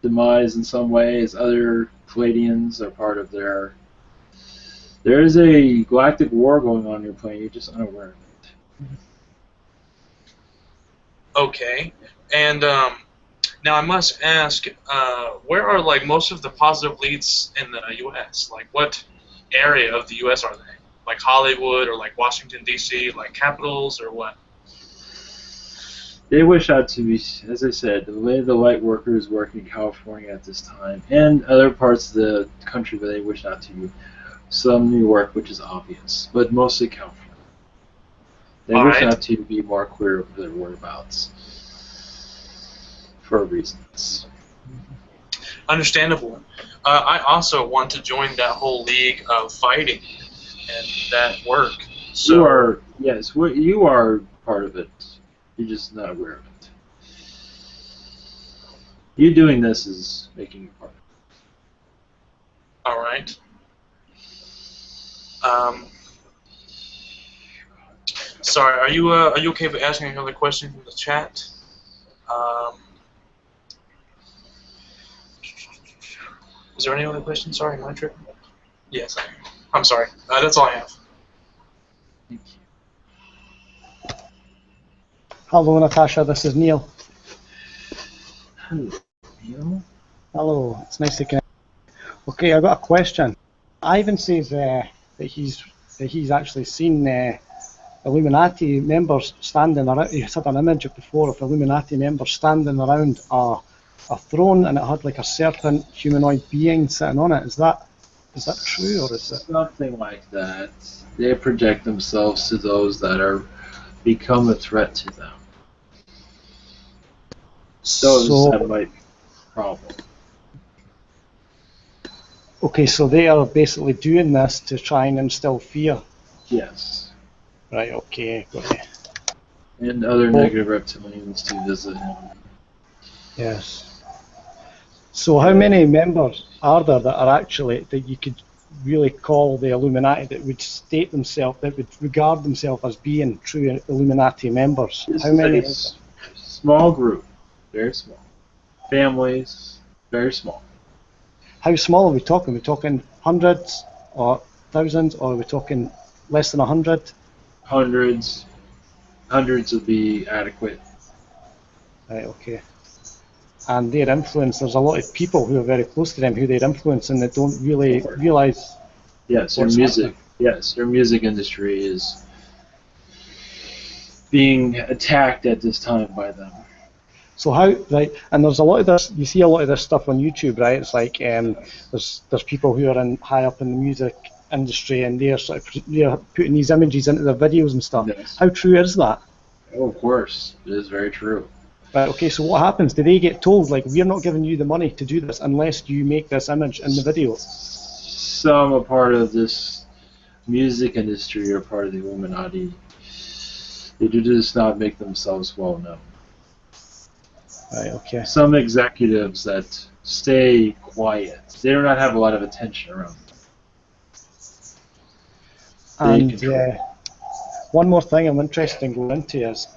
Speaker 2: demise in some ways. Other Palladians are part of their... There is a galactic war going on your planet. You're just unaware of it.
Speaker 5: Okay, and now I must ask, where are like most of the positive leads in the U.S.? Like, what area of the U.S. are they? Like Hollywood or like Washington D.C., like capitals or what?
Speaker 2: They wish not to be, as I said, the way the light workers work in California at this time, and other parts of the country where they wish not to. Some New York, which is obvious, but mostly California. They wish not to be more clear of their whereabouts for reasons.
Speaker 5: Understandable. I also want to join that whole league of fighting and that work. So
Speaker 2: you are, yes, you are part of it. You're just not aware of it. You doing this is making you part of it.
Speaker 5: All right. Sorry, are you okay with asking another question from the chat? Is there any other questions? Sorry, am I tripping? Yes, I am. I'm sorry. That's all I have.
Speaker 8: Hello, Natasha. This is Neil.
Speaker 2: Hello, Neil.
Speaker 8: Hello. It's nice to connect. Okay, I've got a question. Ivan says that he's actually seen Illuminati members standing around. He had an image before of Illuminati members standing around a throne, and it had like a serpent humanoid being sitting on it. Is that true, or is it
Speaker 2: something like that? They project themselves to those that are become a threat to them. Those that might be a problem.
Speaker 8: Okay, so they are basically doing this to try and instill fear.
Speaker 2: Yes.
Speaker 8: Right. Okay. Got it.
Speaker 2: And other negative reptilians to visit him.
Speaker 8: Yes. So how many members are there that are actually, that you could really call the Illuminati, that would state themselves, that would regard themselves as being true Illuminati members? How many?
Speaker 2: Small group, very small. Families, very small.
Speaker 8: How small are we talking? Are we talking hundreds or thousands, or are we talking less than 100?
Speaker 2: Hundreds would be adequate.
Speaker 8: Right, okay. And their influence, there's a lot of people who are very close to them who they're influencing that don't really realise.
Speaker 2: Yes, their music. Yes, their music industry is being attacked at this time by them.
Speaker 8: So how, right, and there's a lot of this, you see a lot of this stuff on YouTube, right? It's like there's people who are high up in the music industry, and they're putting these images into their videos and stuff.
Speaker 2: Yes.
Speaker 8: How true is that?
Speaker 2: Oh, of course, it is very true.
Speaker 8: Right, okay, so what happens? Do they get told, like, we're not giving you the money to do this unless you make this image in the video?
Speaker 2: Some are part of this music industry or part of the Illuminati. They do just not make themselves well known.
Speaker 8: Right, okay.
Speaker 2: Some executives that stay quiet. They do not have a lot of attention around them.
Speaker 8: And one more thing I'm interested in going into is,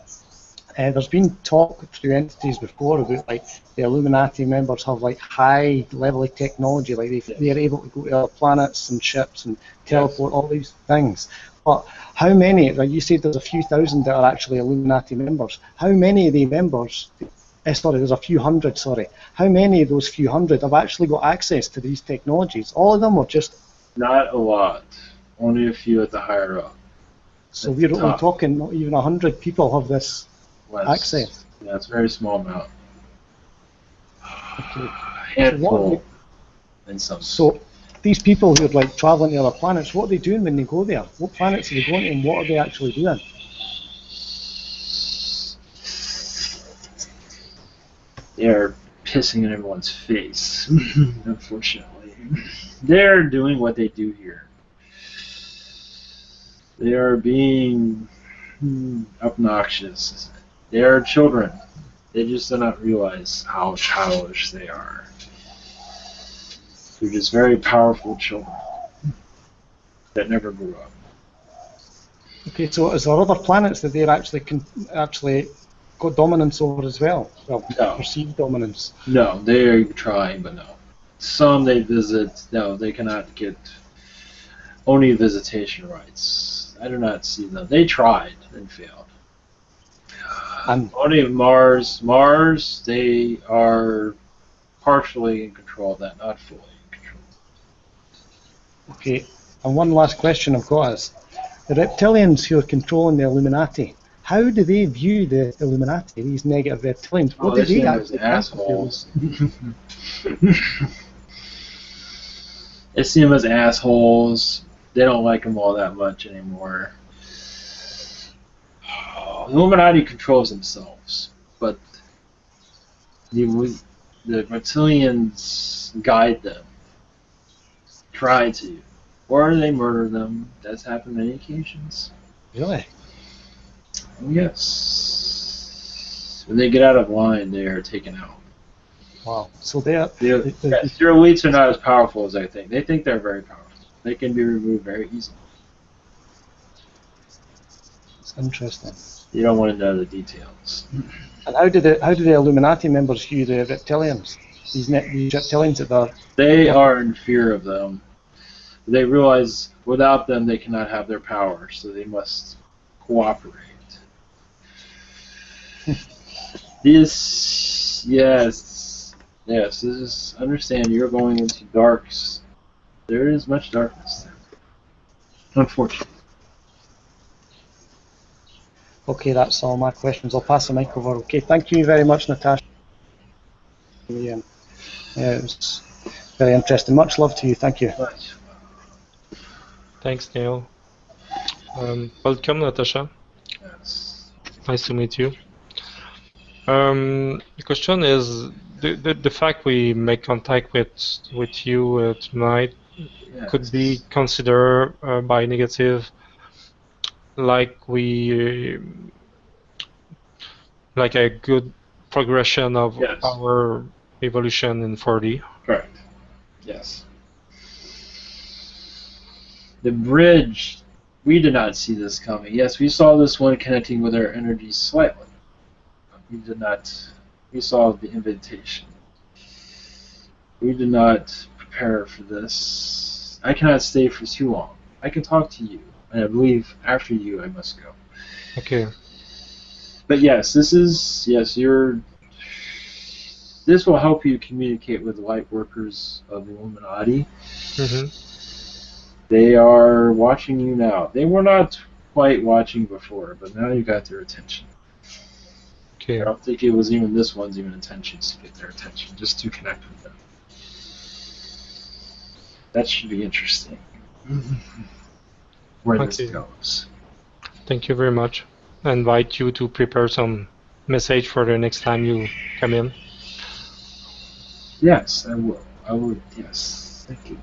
Speaker 8: there's been talk through entities before about like the Illuminati members have like high level of technology, like they're able to go to other planets and ships and teleport, all these things. But how many, like you said there's a few thousand that are actually Illuminati members, how many of the members, there's a few hundred, how many of those few hundred have actually got access to these technologies? All of them, or just?
Speaker 2: Not a lot, only a few at the higher up.
Speaker 8: So we're only talking not even 100 people have this access.
Speaker 2: Yeah, it's a very small amount.
Speaker 8: Okay.
Speaker 2: Handful in some.
Speaker 8: So these people who are like traveling to other planets, what are they doing when they go there? What planets are they going to, and what are they actually doing?
Speaker 2: They're pissing in everyone's face, unfortunately. They're doing what they do here. They are being obnoxious. They are children. They just do not realize how childish they are. They're just very powerful children that never grew up.
Speaker 8: Okay, so is there other planets that they're actually got dominance over as well? Well,
Speaker 2: no.
Speaker 8: Perceived dominance?
Speaker 2: No, they are trying, but no. Some they visit, no, they cannot get only visitation rights. I do not see them. They tried and failed. Only Mars, they are partially in control of that, not fully in control.
Speaker 8: Okay, and one last question I've got is, the reptilians who are controlling the Illuminati, how do they view the Illuminati, these negative reptilians? What do they actually
Speaker 2: as assholes. They see them as assholes. They don't like them all that much anymore. The Illuminati controls themselves, but the reptilians guide them, try to, or they murder them. That's happened many occasions.
Speaker 8: Really?
Speaker 2: Yes. When they get out of line, they are taken out.
Speaker 8: Wow. So
Speaker 2: their elites are not as powerful as they think. They think they're very powerful. They can be removed very easily.
Speaker 8: Interesting.
Speaker 2: You don't want to know the details.
Speaker 8: And how do the Illuminati members view the reptilians? These reptilians that are...
Speaker 2: They are in fear of them. They realize without them they cannot have their power, so they must cooperate. Yes, this is, understand you're going into darks. There is much darkness there, unfortunately.
Speaker 8: Okay, that's all my questions. I'll pass the mic over. Okay, thank you very much, Natasha. Yeah, it was very interesting. Much love to you. Thank you.
Speaker 2: Much.
Speaker 3: Thanks, Neil. Welcome, Natasha.
Speaker 2: Yes.
Speaker 3: Nice to meet you. The question is the fact we make contact with you tonight could be considered by negative, like like a good progression of our evolution in 4D.
Speaker 2: Correct. Yes. The bridge, we did not see this coming. Yes, we saw this one connecting with our energies slightly. We did not. We saw the invitation. We did not prepare for this. I cannot stay for too long. I can talk to you, and I believe after you I must go.
Speaker 3: Okay.
Speaker 2: But yes, this will help you communicate with the light workers of the Illuminati.
Speaker 3: Mm-hmm.
Speaker 2: They are watching you now. They were not quite watching before, but now you got their attention.
Speaker 3: Okay.
Speaker 2: I don't think it was even this one's even intentions to get their attention, just to connect with them. That should be interesting. Where this goes.
Speaker 3: Thank you very much. I invite you to prepare some message for the next time you come in.
Speaker 2: Yes, I will. I will. Yes. Thank you.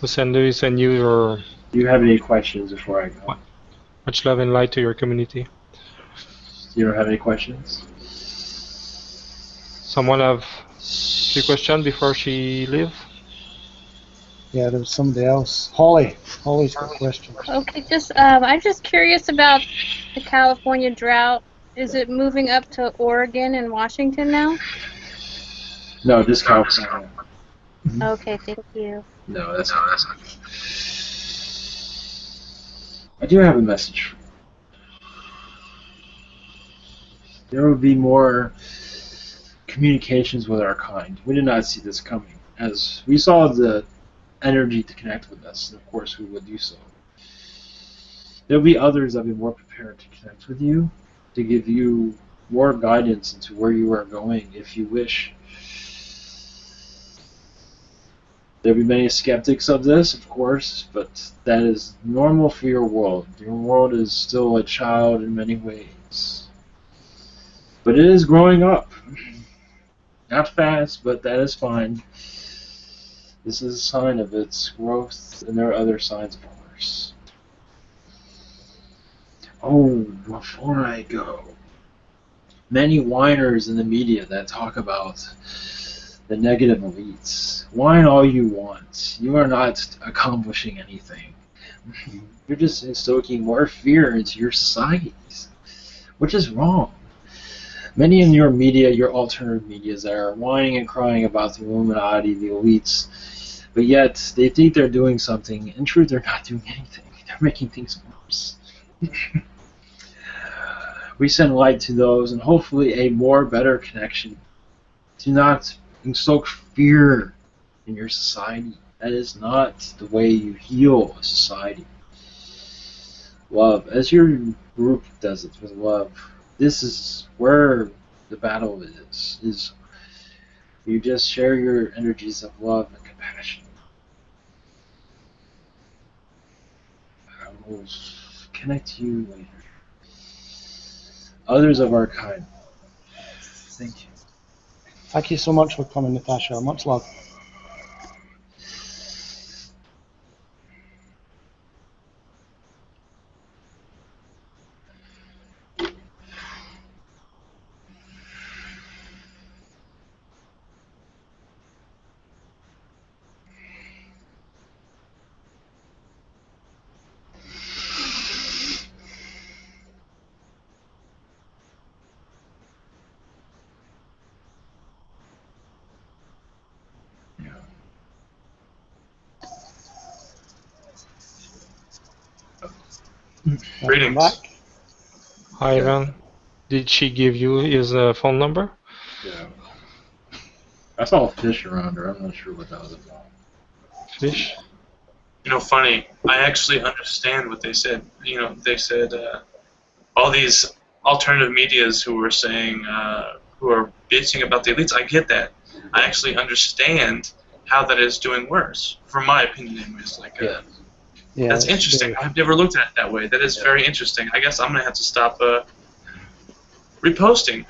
Speaker 3: We'll send you your...
Speaker 2: Do you have any questions before I go?
Speaker 3: Much love and light to your community.
Speaker 2: You don't have any questions?
Speaker 3: Someone have a question before she leave?
Speaker 8: Yeah, there was somebody else. Holly's got a question.
Speaker 10: Okay, I'm just curious about the California drought. Is it moving up to Oregon and Washington now?
Speaker 2: No, just California.
Speaker 10: Okay, thank you.
Speaker 2: No, that's not. I do have a message for you. There will be more communications with our kind. We did not see this coming. As we saw the energy to connect with us, of course we would do so. There will be others that will be more prepared to connect with you, to give you more guidance into where you are going if you wish. There will be many skeptics of this, of course, but that is normal for your world. Your world is still a child in many ways. But it is growing up. Not fast, but that is fine. This is a sign of its growth, and there are other signs, of course. Oh, before I go, many whiners in the media that talk about the negative elites. Whine all you want. You are not accomplishing anything. You're just stoking more fear into your societies, which is wrong. Many in your media, your alternative medias, are whining and crying about the Illuminati, the elites, but yet they think they're doing something. In truth, they're not doing anything. They're making things worse. We send light to those, and hopefully a better connection. Do not instoke fear in your society. That is not the way you heal a society. Love, as your group does it with love. This is where the battle is you just share your energies of love and compassion. I will connect to you later. Others of our kind. Thank you.
Speaker 8: Thank you so much for coming, Natasha. Much love.
Speaker 5: Greetings.
Speaker 8: Back.
Speaker 3: Hi, Ivan. Did she give you his phone number?
Speaker 2: Yeah. I saw a fish around her. I'm not sure what that was about.
Speaker 3: Fish?
Speaker 5: You know, funny. I actually understand what they said. You know, they said all these alternative medias who were saying, who are bitching about the elites. I get that. I actually understand how that is doing worse, from my opinion, anyways. Like,
Speaker 2: Yeah.
Speaker 8: Yeah,
Speaker 5: that's
Speaker 8: it's
Speaker 5: interesting.
Speaker 8: very-
Speaker 5: I've never looked at it that way. That is very interesting. I guess I'm gonna have to stop reposting.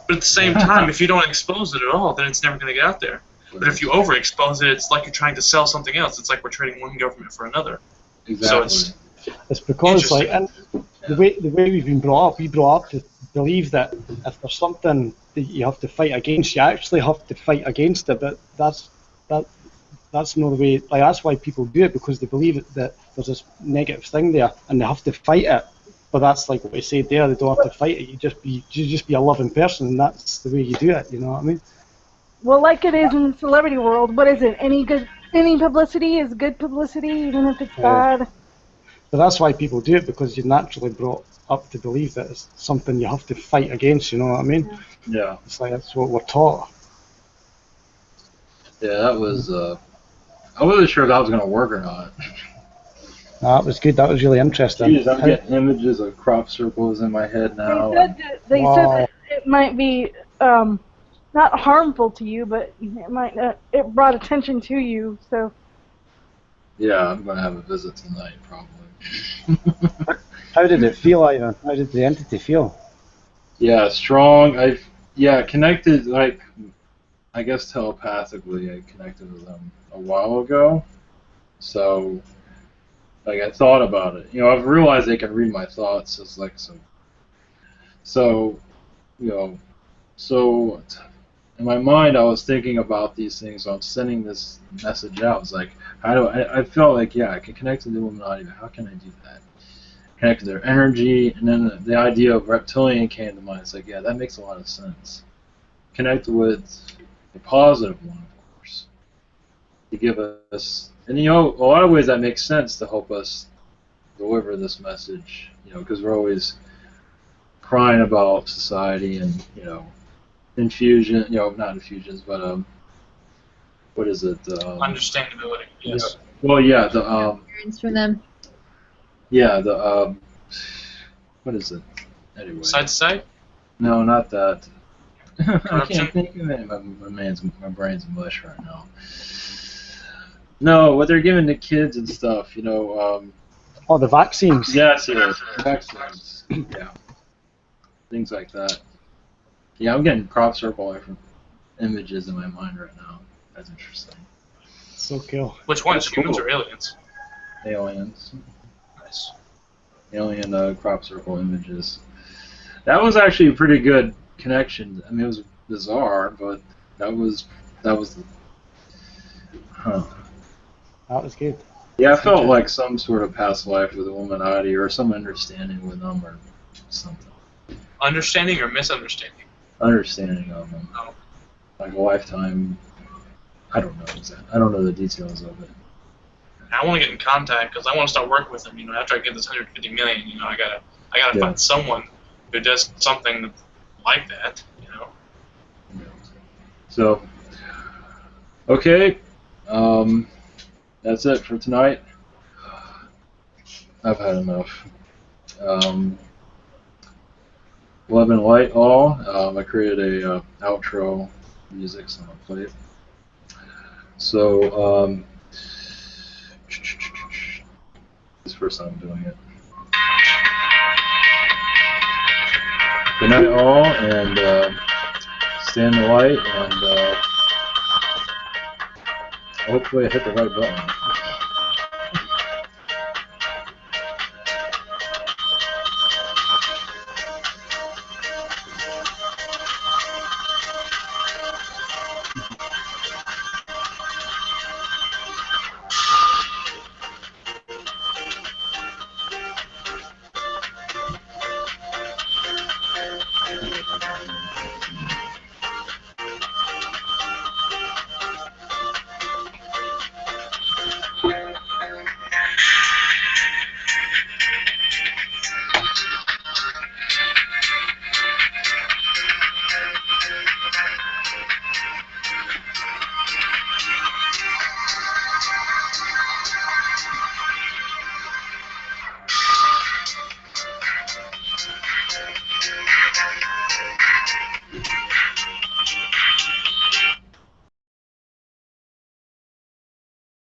Speaker 5: But at the same time, if you don't expose it at all, then it's never gonna get out there. But if you overexpose it, it's like you're trying to sell something else. It's like we're trading one government for another.
Speaker 2: Exactly.
Speaker 5: So
Speaker 8: It's because, like,
Speaker 5: Interesting.
Speaker 8: and the way we've been brought up, we brought up to believe that if there's something that you have to fight against, you actually have to fight against it. But that's not the way. Like, that's why people do it, because they believe that there's this negative thing there, and they have to fight it. But that's like what we said there. They don't have to fight it. You just be a loving person, and that's the way you do it. You know what I mean?
Speaker 4: Well, like it is in the celebrity world, what is it? Any publicity is good publicity, even if it's bad.
Speaker 8: But that's why people do it, because you're naturally brought up to believe that it's something you have to fight against. You know what I mean?
Speaker 2: Yeah.
Speaker 8: It's like that's what we're taught.
Speaker 2: Yeah, that was. I wasn't sure if that was going to work or not.
Speaker 8: No, that was good. That was really interesting.
Speaker 2: Jeez, I'm getting images of crop circles in my head now.
Speaker 4: They
Speaker 8: Wow.
Speaker 4: said that it might be not harmful to you, but it might it brought attention to you. So
Speaker 2: Yeah, I'm going to have a visit tonight, probably.
Speaker 8: How did it feel, Ivan? How did the entity feel?
Speaker 2: Yeah, strong. Connected, like, I guess telepathically, I connected with them a while ago. So, like, I thought about it. You know, I've realized they can read my thoughts. It's like so, you know, so in my mind, I was thinking about these things. So I'm sending this message out. It's like, how do I felt like, yeah, I can connect to the Illuminati, but how can I do that? Connect to their energy, and then the idea of reptilian came to mind. It's like, yeah, that makes a lot of sense. Connect with the positive one, of course, to give us, and you know, a lot of ways that makes sense to help us deliver this message. You know, because we're always crying about society and, you know, infusion. You know, not infusions, but what is it?
Speaker 5: understandability. Yes.
Speaker 2: Well, yeah,
Speaker 6: Experience from them.
Speaker 2: yeah, what is it? Anyway.
Speaker 5: Side to side.
Speaker 2: No, not that. I
Speaker 5: Corruption?
Speaker 2: can't think of it. My brain's mush right now. No, what they're giving to kids and stuff, you know.
Speaker 8: Oh, the vaccines.
Speaker 2: Yes, vaccines. Yeah, things like that. Yeah, I'm getting crop circle images in my mind right now. That's interesting.
Speaker 8: So cool.
Speaker 5: Which ones?
Speaker 2: That's
Speaker 5: Humans
Speaker 2: cool.
Speaker 5: or aliens?
Speaker 2: Aliens.
Speaker 5: Nice.
Speaker 2: Alien crop circle images. That was actually a pretty good connection. I mean, it was bizarre, but that was the. Huh.
Speaker 8: That was good.
Speaker 2: Yeah, I felt like some sort of past life with Illuminati or some understanding with them or something.
Speaker 5: Understanding or misunderstanding?
Speaker 2: Understanding of them.
Speaker 5: Oh.
Speaker 2: Like a lifetime. I don't know exactly. I don't know the details of it.
Speaker 5: I want to get in contact because I want to start working with them. You know, after I get this 150 million, you know, I gotta
Speaker 2: Yeah.
Speaker 5: find someone who does something like that. You know.
Speaker 2: So, okay, that's it for tonight. I've had enough. 11 light all. I created a outro music, so I'll play it. So, this is the first time I'm doing it. Good night all, and stay in the light, and hopefully I hit the right button.